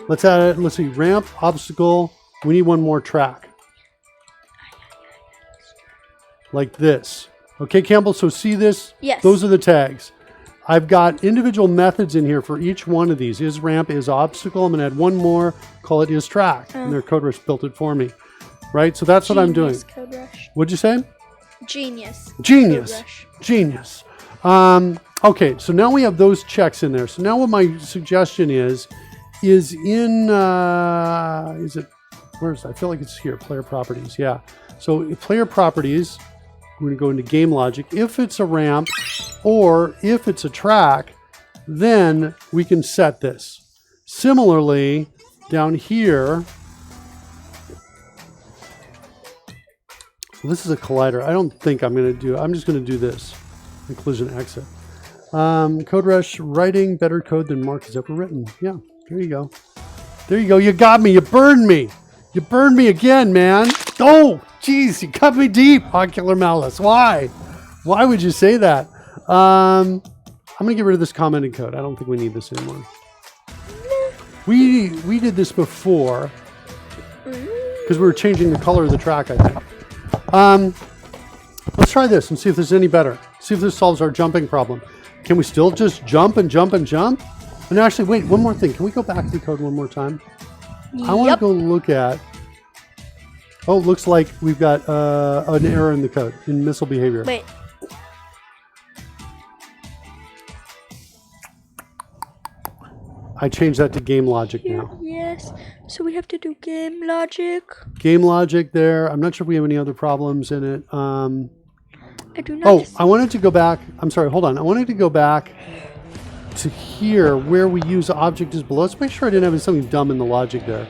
Let's add it. Let's see. Ramp, obstacle. We need one more track. Like this. Okay, Campbell, so see this? Yes. Those are the tags. I've got individual methods in here for each one of these. Is ramp, is obstacle. I'm going to add one more, call it is track. And their CodeRush built it for me. Right? So that's what I'm doing. CodeRush. What'd you say? Genius. Genius. CodeRush. Genius. Okay, so now we have those checks in there. So now what my suggestion is in, is it, where's, I feel like it's here, player properties. Yeah. So player properties, we're going to go into game logic. If it's a ramp or if it's a track, then we can set this. Similarly, down here, This is a collider. I don't think I'm going to do. I'm just going to do this. Collision exit. Code Rush writing better code than Mark has ever written. Yeah, there you go. There you go. You got me. You burned me. You burned me again, man. Oh, jeez, you cut me deep, Ocular Malice. Why? Why would you say that? I'm going to get rid of this commented code. I don't think we need this anymore. We did this before because we were changing the color of the track, I think. Let's try this and see if this is any better. See if this solves our jumping problem. Can we still just jump and jump and jump? And actually, wait, one more thing. Can we go back to the code one more time? I want to go look at... Oh, it looks like we've got an error in the code, in missile behavior. Wait. I changed that to game logic now. Yes. So we have to do game logic. Game logic there. I'm not sure if we have any other problems in it. I do not. Oh, I wanted to go back. I'm sorry, hold on. I wanted to go back to here where we use object is below. Let's make sure I didn't have something dumb in the logic there.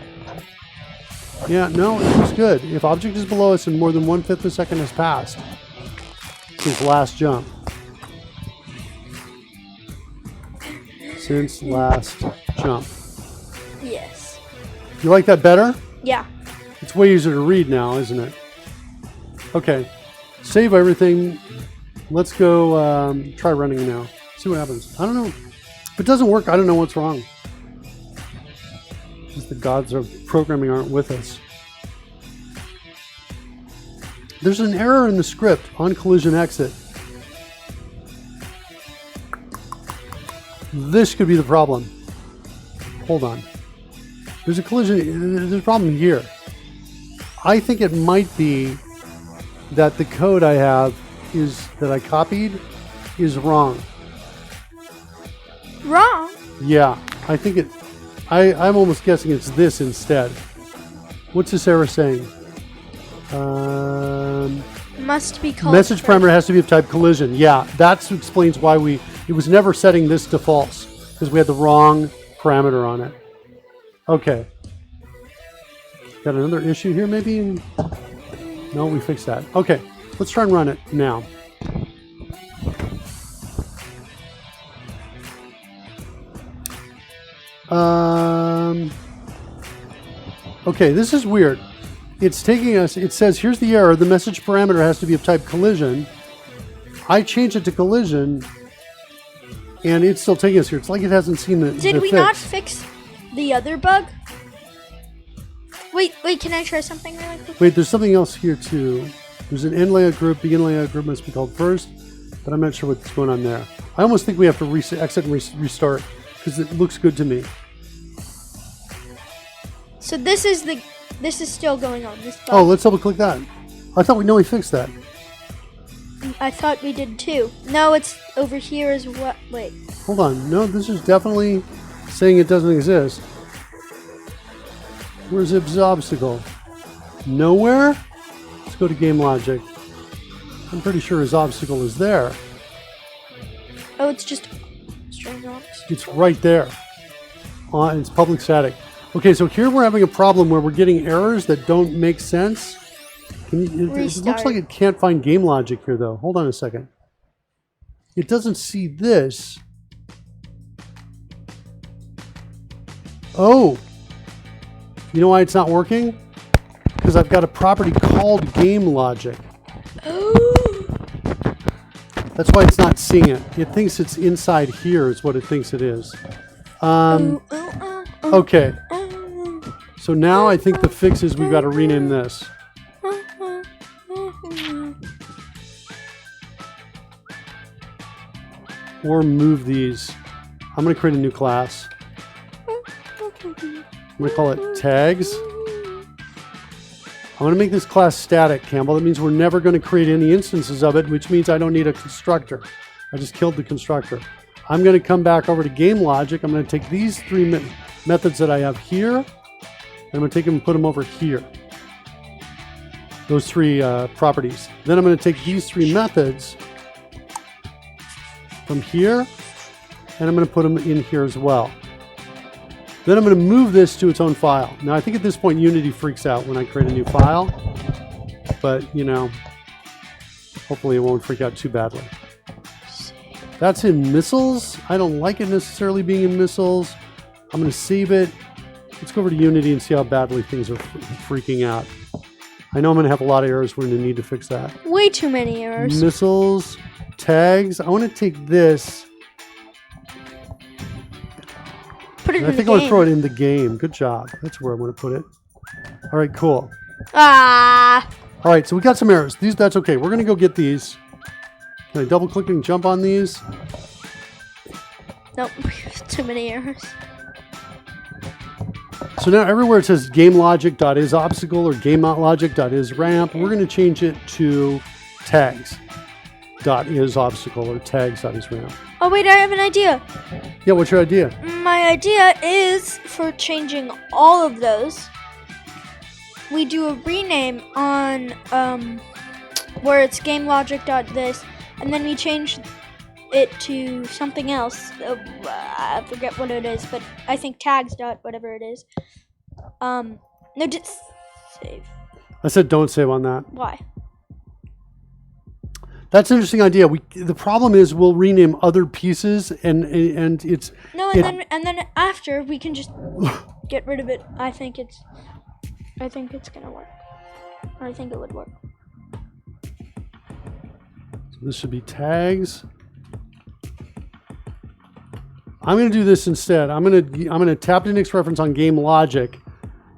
Yeah, no, it was good. If object is below us and more than 1/5 of a second has passed since last jump. Since last jump. Yes. You like that better? Yeah. It's way easier to read now, isn't it? Okay. Save everything. Let's go try running now. See what happens. I don't know. If it doesn't work, I don't know what's wrong. Because the gods of programming aren't with us. There's an error in the script on collision exit. This could be the problem. Hold on. There's a collision. There's a problem here. I think it might be that the code I have that I copied is wrong. Wrong? Yeah, I think I'm almost guessing it's this instead. What's this error saying? Must be called Message parameter has to be of type collision. Yeah, that explains why it was never setting this to false because we had the wrong parameter on it. Okay. Got another issue here maybe? No, we fixed that. Okay, let's try and run it now. Okay, this is weird. It's taking us, it says, here's the error. The message parameter has to be of type collision. I changed it to collision, and it's still taking us here. It's like it hasn't seen the Did we fix. not fix the other bug? Wait, can I try something really quick? Wait, there's something else here too. There's an end layout group. Begin layout group must be called first, but I'm not sure what's going on there. I almost think we have to exit and restart because it looks good to me. So this is still going on. This bug. Oh, let's double click that. I thought we fixed that. I thought we did too. No, it's over here as well. Wait. Hold on. No, this is definitely saying it doesn't exist. Where's Ib's obstacle? Nowhere? Let's go to game logic. I'm pretty sure his obstacle is there. Oh, it's just string rocks. It's right there. It's public static. Okay, so here we're having a problem where we're getting errors that don't make sense. It looks like it can't find game logic here, though. Hold on a second. It doesn't see this. Oh. You know why it's not working? Because I've got a property called game logic. That's why it's not seeing it. It thinks it's inside here is what it thinks it is. Okay. So now I think the fix is we've got to rename this. Or move these. I'm going to create a new class. I'm going to call it tags. I'm going to make this class static, Campbell. That means we're never going to create any instances of it, which means I don't need a constructor. I just killed the constructor. I'm going to come back over to game logic. I'm going to take these three methods that I have here, and I'm going to take them and put them over here. Those three properties. Then I'm going to take these three methods from here, and I'm going to put them in here as well. Then I'm going to move this to its own file. Now I think at this point Unity freaks out when I create a new file. but you know, hopefully it won't freak out too badly. That's in missiles. I don't like it necessarily being in missiles. I'm going to save it. Let's go over to Unity and see how badly things are freaking out. I know I'm going to have a lot of errors. We're going to need to fix that. Way too many errors. Missiles, tags. I want to take this. Put it in I think the I want to game. throw it in the game. Good job. That's where I'm going to put it. All right, cool. Ah. All right, so we got some errors. That's okay. We're going to go get these. Can I double click and jump on these? Nope. Too many errors. So now everywhere it says GameLogic.isObstacle or GameLogic.isRamp, we're going to change it to tags.isObstacle or tags.isRamp. Oh wait, I have an idea. Yeah, what's your idea? My idea is for changing all of those. We do a rename on where it's GameLogic.this, and then we change it to something else. I forget what it is, but I think tags dot whatever it is. No, just save. I said don't save on that. Why? That's an interesting idea. The problem is we'll rename other pieces and it's No, and then after we can just get rid of it. I think it's gonna work. Or I think it would work. So this should be tags. I'm going to do this instead. I'm going to tap the next reference on GameLogic,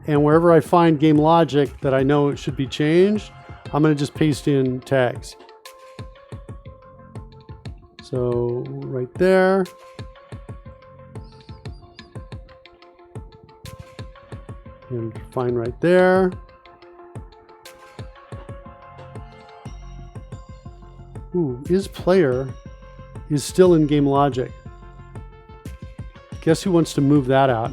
and wherever I find GameLogic that I know it should be changed, I'm going to just paste in tags. So right there. And find right there. Ooh, isPlayer is still in GameLogic. Guess who wants to move that out?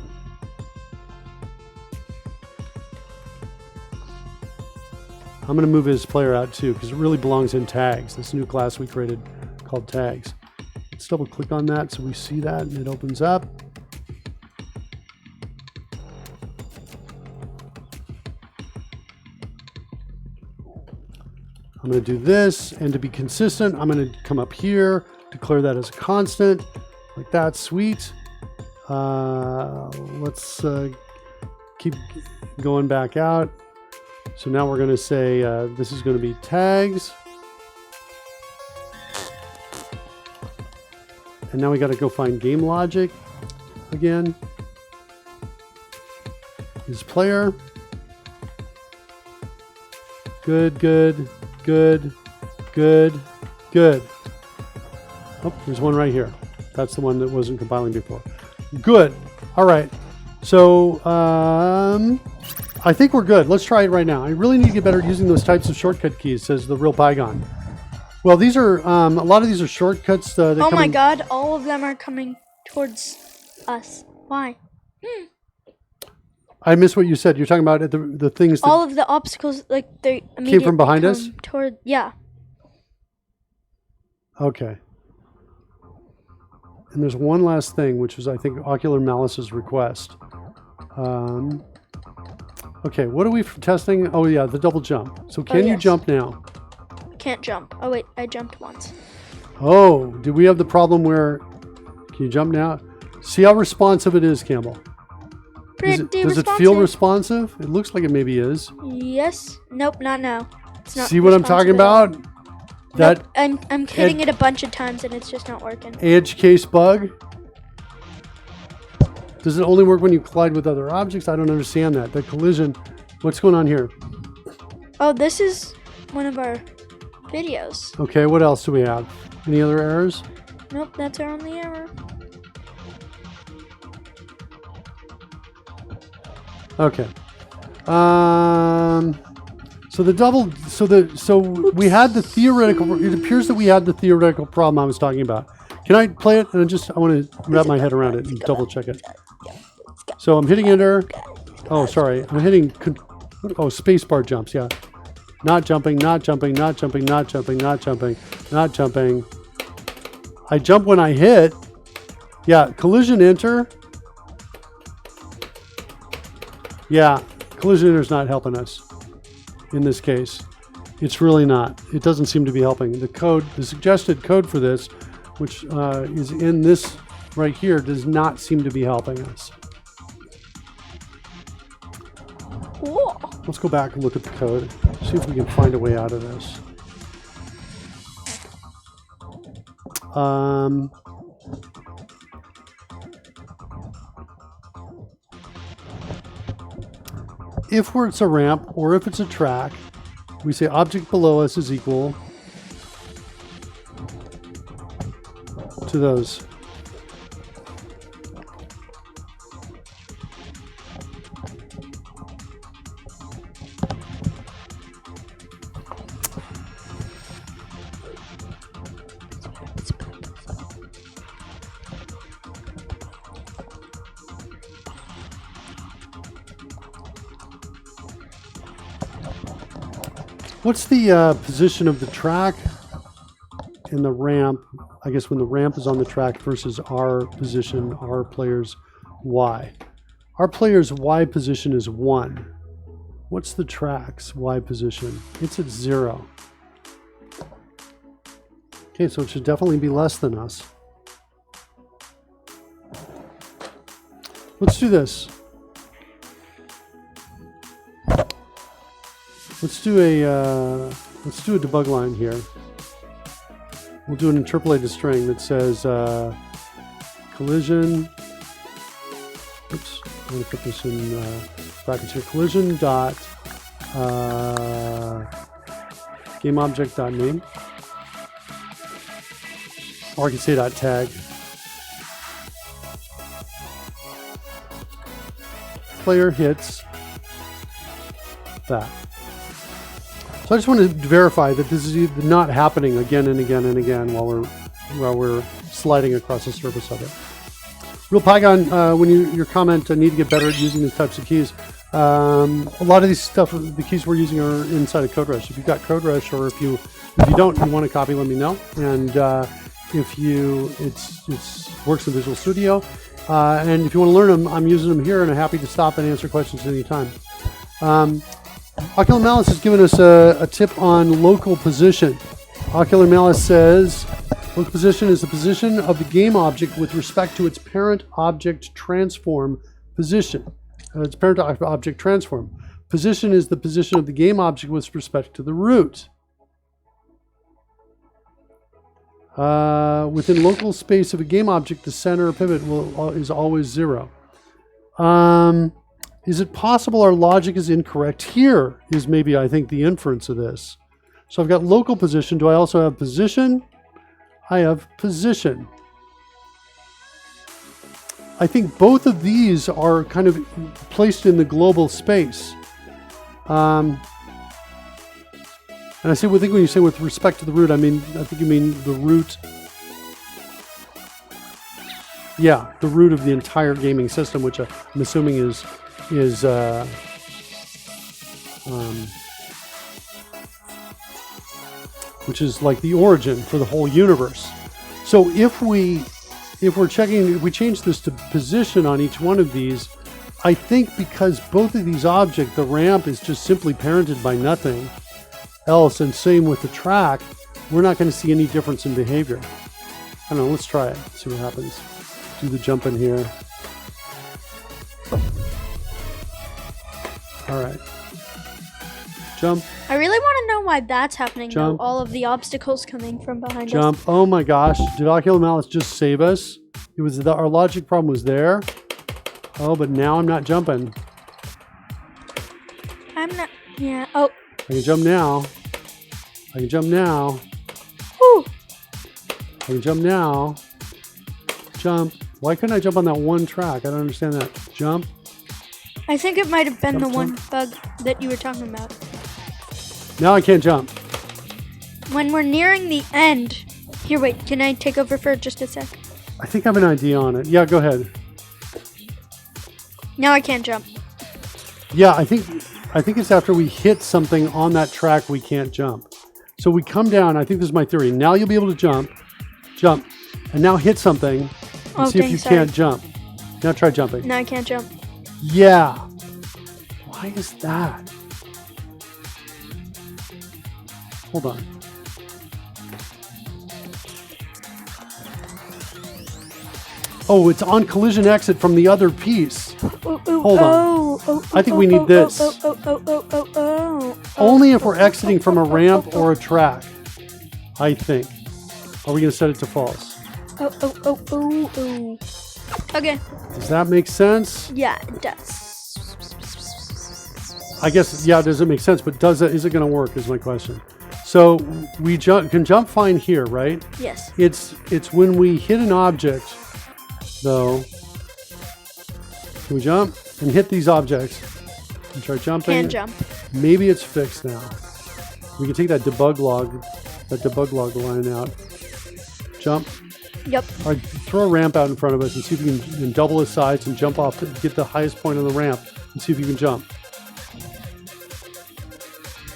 I'm going to move isPlayer out too because it really belongs in tags. This new class we created called tags. Let's double click on that so we see that and it opens up. I'm going to do this, and to be consistent, I'm going to come up here, declare that as a constant, like that. Sweet. Let's keep going back out. So now we're going to say this is going to be tags. And now we got to go find GameLogic again. isPlayer. Good, good, good, good, good. Oh, there's one right here. That's the one that wasn't compiling before. Good. All right. So I think we're good. Let's try it right now. I really need to get better at using those types of shortcut keys, says the real Pygon. Well, these are a lot of these are shortcuts. Oh my God! All of them are coming towards us. Why? I missed what you said. You're talking about the things that All of the obstacles, like they came from behind us? Toward, yeah. Okay. And there's one last thing, which is, I think, Ocular Malice's request. Okay, what are we testing? Oh, yeah, the double jump. So can you yes. jump now? Can't jump. Oh, wait, I jumped once. Oh, do we have the problem where... Can you jump now? See how responsive it is, Campbell. Does it feel responsive? It looks like it maybe is. Yes. Nope, not now. It's not See what I'm talking about? That nope, I'm hitting it a bunch of times and it's just not working. edge case bug. Does it only work when you collide with other objects? I don't understand that. The collision. What's going on here? Oh, this is one of our videos. Okay, what else do we have? Any other errors? Nope, that's our only error. Okay. So the double. So we had the theoretical. It appears that we had the theoretical problem I was talking about. Can I play it? And I want to wrap my head around it and double check it. So I'm hitting enter. Oh, sorry. I'm hitting. Oh, spacebar jumps. Yeah. Not jumping. Not jumping. Not jumping. Not jumping. Not jumping. Not jumping. I jump when I hit. Yeah. Collision enter. Yeah. Collision enter is not helping us in this case. It's really not. It doesn't seem to be helping. The suggested code for this, which is in this right here, does not seem to be helping us. Cool. Let's go back and look at the code. See if we can find a way out of this. If it's a ramp or if it's a track, we say object below us is equal to those. What's the position of the track and the ramp? I guess when the ramp is on the track versus our position, our player's Y. Our player's Y position is 1. What's the track's Y position? It's at 0. Okay, so it should definitely be less than us. Let's do this. Let's do a debug line here. We'll do an interpolated string that says collision. Oops, I'm going to put this in brackets here. Collision dot game object dot name, or I can say dot tag. Player hits that. So I just want to verify that this is not happening again and again and again while we're sliding across the surface of it. Real Pygon, when your comment, need to get better at using these types of keys. A lot of these the keys we're using are inside of CodeRush. If you've got CodeRush, or if you don't, you want a copy, let me know. And if it works in Visual Studio. And if you want to learn them, I'm using them here, and I'm happy to stop and answer questions anytime. Ocular Malice has given us a tip on local position. Ocular Malice says, local position is the position of the game object with respect to its parent object transform position. Its parent object transform. Position is the position of the game object with respect to the root. Within local space of a game object, the center or pivot is always 0. Is it possible our logic is incorrect? Here is maybe, I think, the inference of this. So I've got local position. Do I also have position? I have position. I think both of these are kind of placed in the global space. And I think when you say with respect to the root, I think you mean the root. Yeah, the root of the entire gaming system, which I'm assuming is which is like the origin for the whole universe. So if we change this to position on each one of these, I think because both of these objects, the ramp is just simply parented by nothing else, and same with the track, we're not going to see any difference in behavior. I don't know, let's try it, see what happens. Do the jump in here. All right. Jump. I really want to know why that's happening. Jump. Though, all of the obstacles coming from behind Jump. us. Oh my gosh. Did Ocular Malice just save us? It was our logic problem was there. Oh, but now I'm not jumping. I'm not. Yeah. Oh. I can jump now. I can jump now. Whew. I can jump now. Jump. Why couldn't I jump on that one track? I don't understand that. Jump. I think it might have been Jump, the one jump. bug that you were talking about. Now I can't jump. When we're nearing the end. Here, wait. Can I take over for just a sec? I think I have an idea on it. Yeah, go ahead. Now I can't jump. Yeah, I think it's after we hit something on that track we can't jump. So we come down. I think this is my theory. Now you'll be able to jump, and now hit something and see if you can't jump. Now try jumping. No, I can't jump. Yeah. Why is that? Hold on. Oh, it's on collision exit from the other piece. Hold on. I think we need this. Only if we're exiting from a ramp or a track, I think. Are we going to set it to false? Okay. Does that make sense? Yeah, it does. I guess, yeah, does it make sense? But is it going to work is my question. So we can jump fine here, right? Yes. It's when we hit an object, though. Can we jump and hit these objects? And try jumping. Can jump. Maybe it's fixed now. We can take that debug log line out. Jump. Yep. All right, throw a ramp out in front of us and see if you can double its size and jump off, get the highest point on the ramp and see if you can jump.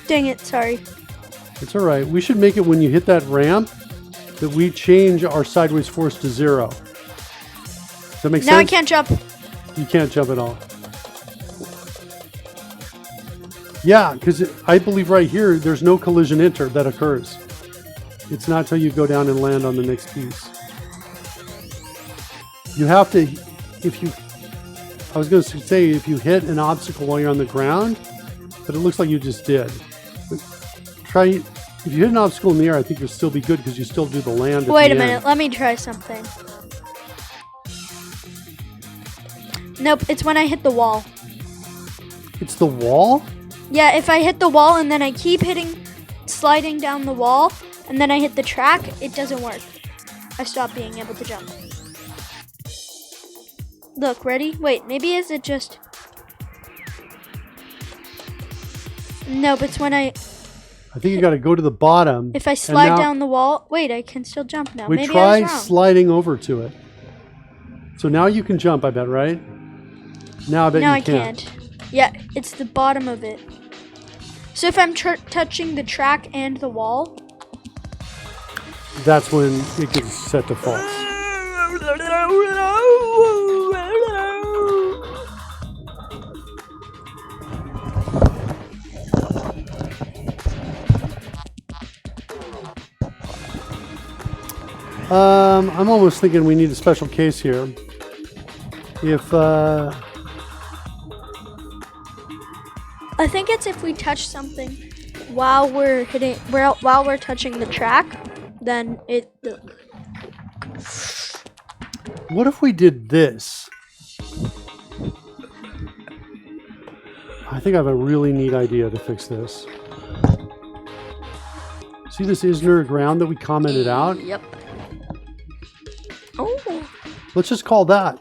Dang it, sorry. It's all right. We should make it when you hit that ramp that we change our sideways force to 0. Does that make sense? Now I can't jump. You can't jump at all. Yeah, because I believe right here, there's no collision enter that occurs. It's not till you go down and land on the next piece. You have to, I was going to say, if you hit an obstacle while you're on the ground, but it looks like you just did. But if you hit an obstacle in the air, I think you'll still be good because you still do the land. Wait a minute, let me try something. Nope, it's when I hit the wall. It's the wall? Yeah, if I hit the wall and then I keep sliding down the wall, and then I hit the track, it doesn't work. I stop being able to jump. Look, ready? Wait, maybe is it just... Nope, it's when I think you got to go to the bottom. If I slide down the wall... Wait, I can still jump now. We maybe try I was wrong. sliding over to it. So now you can jump, I bet, right? Now I bet you can't. Can't. Yeah, it's the bottom of it. So if I'm touching the track and the wall... That's when it gets set to false. I'm almost thinking we need a special case here. If I think it's if we touch something while we're touching the track, then it. What if we did this? I think I have a really neat idea to fix this. See this is near ground that we commented out? Yep. Oh. Let's just call that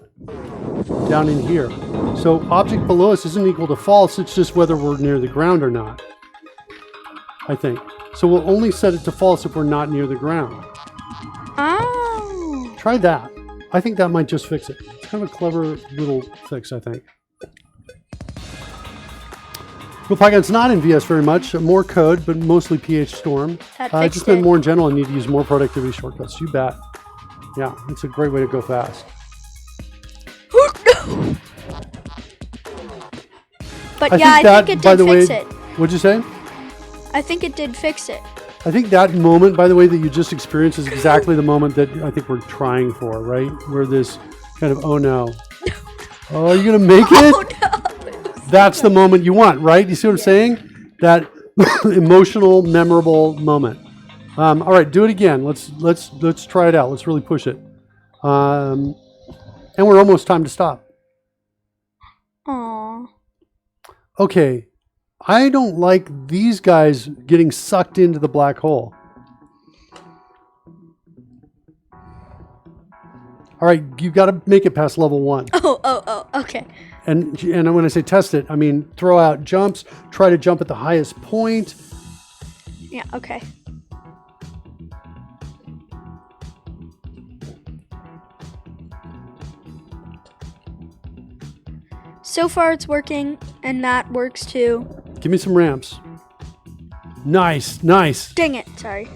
down in here. So object below us isn't equal to false, it's just whether we're near the ground or not, I think. So we'll only set it to false if we're not near the ground. Oh. Try that. I think that might just fix it. It's kind of a clever little fix, I think. Well, Python's not in VS very much. More code, but mostly PH Storm. That just meant more in general. I need to use more productivity shortcuts. You bet. Yeah, it's a great way to go fast. But I think it did fix it. What'd you say? I think it did fix it. I think that moment, by the way, that you just experienced is exactly the moment that I think we're trying for, right? Where this kind of, oh no. Oh, are you going to make it? Oh no. That's the moment you want, right? You see what I'm saying? That emotional, memorable moment. All right, do it again. Let's try it out. Let's really push it. And we're almost time to stop. Aww. Okay, I don't like these guys getting sucked into the black hole. All right, you've got to make it past level 1. Oh, okay. And when I say test it, I mean throw out jumps, try to jump at the highest point. Yeah, okay. So far it's working, and that works too. Give me some ramps. Nice, nice. Dang it, sorry.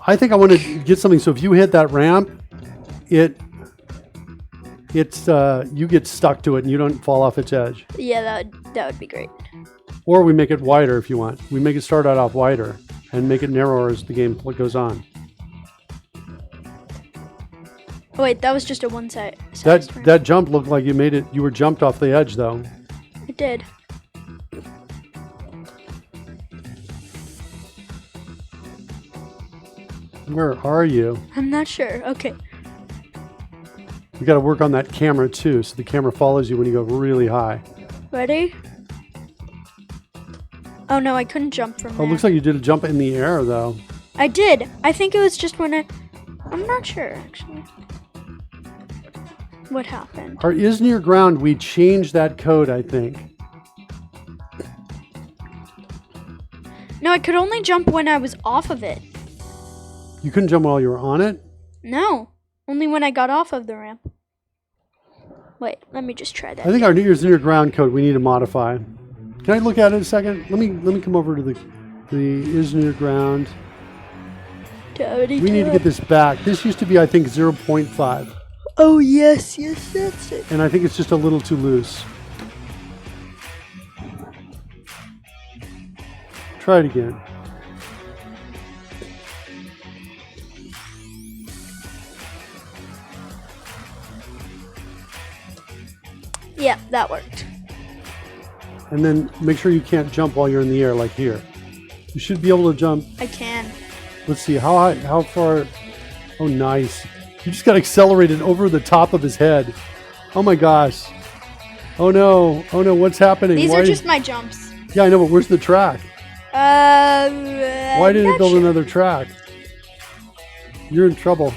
I think I want to get something, so if you hit that ramp, you get stuck to it and you don't fall off its edge. Yeah, that would be great. Or we make it wider if you want. We make it start out off wider and make it narrower as the game goes on. Oh, wait, that was just a one side. That jump looked like you made it. You were jumped off the edge, though. It did. Where are you? I'm not sure. Okay. We got to work on that camera too, so the camera follows you when you go really high. Ready? Oh no, I couldn't jump from Oh, there. it looks like you did a jump in the air, though. I did. I think it was just when I'm not sure, actually. What happened? Our is near ground, we changed that code, I think. No, I could only jump when I was off of it. You couldn't jump while you were on it? No, only when I got off of the ramp. Wait, let me just try that. I think our is near ground code we need to modify. Can I look at it a second? Let me come over to the is near ground. We need to get this back. This used to be, I think, 0.5. Oh, yes, that's it. And I think it's just a little too loose. Try it again. Yeah, that worked. And then make sure you can't jump while you're in the air, like here. You should be able to jump. I can. Let's see, how high, how far? Oh, nice. You just got accelerated over the top of his head. Oh my gosh. Oh no, what's happening? These are just my jumps. Yeah, I know, but where's the track? Why did it build another track? You're in trouble.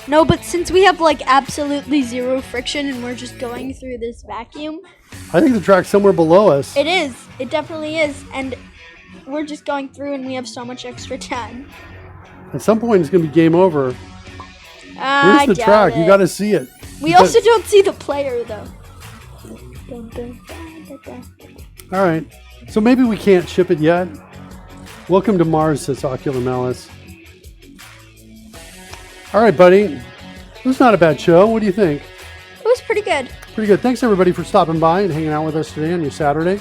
No, but since we have like absolutely zero friction and we're just going through this vacuum. I think the track's somewhere below us. It is. It definitely is. And we're just going through and we have so much extra time. At some point, it's going to be game over. Where's the track? You got to see it. We also don't see the player, though. All right. So maybe we can't ship it yet. Welcome to Mars, says Ocular Malice. All right, buddy. It was not a bad show. What do you think? It was pretty good. Pretty good. Thanks, everybody, for stopping by and hanging out with us today on your Saturday.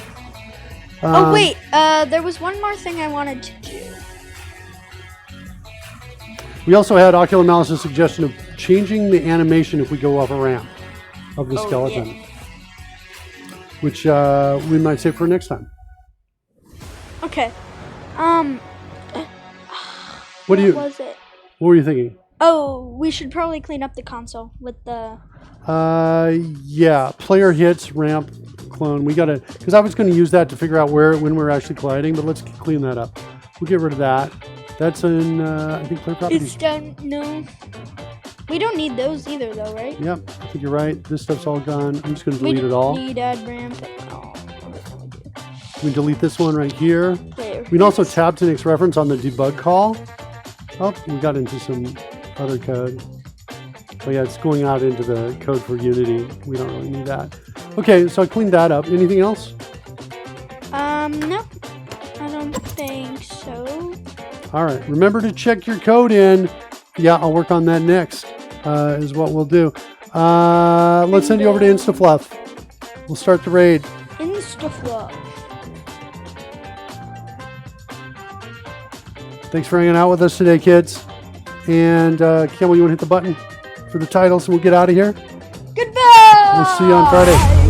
Oh, wait. There was one more thing I wanted to do. We also had Ocular Malice's suggestion of changing the animation if we go off a ramp of the skeleton. Yeah. Which we might save for next time. Okay. What was it? What were you thinking? Oh, we should probably clean up the console with the... Yeah, player hits, ramp, clone. We gotta, because I was going to use that to figure out when we're actually colliding, but let's clean that up. We'll get rid of that. That's in, I think, player properties. It's done. No. We don't need those either, though, right? Yep, I think you're right. This stuff's all gone. I'm just going to delete it all. We need add ramp. Oh, we delete this one right here. player We can also hits. tab to next reference on the debug call. Oh, we got into some other code. Oh yeah, it's going out into the code for Unity. We don't really need that. Okay, so I cleaned that up. Anything else? No. I don't think so. All right. Remember to check your code in. Yeah, I'll work on that next, is what we'll do. Let's send you over to InstaFluff. We'll start the raid. InstaFluff. Thanks for hanging out with us today, kids. And Campbell, you want to hit the button for the titles and we'll get out of here? Goodbye! We'll see you on Friday.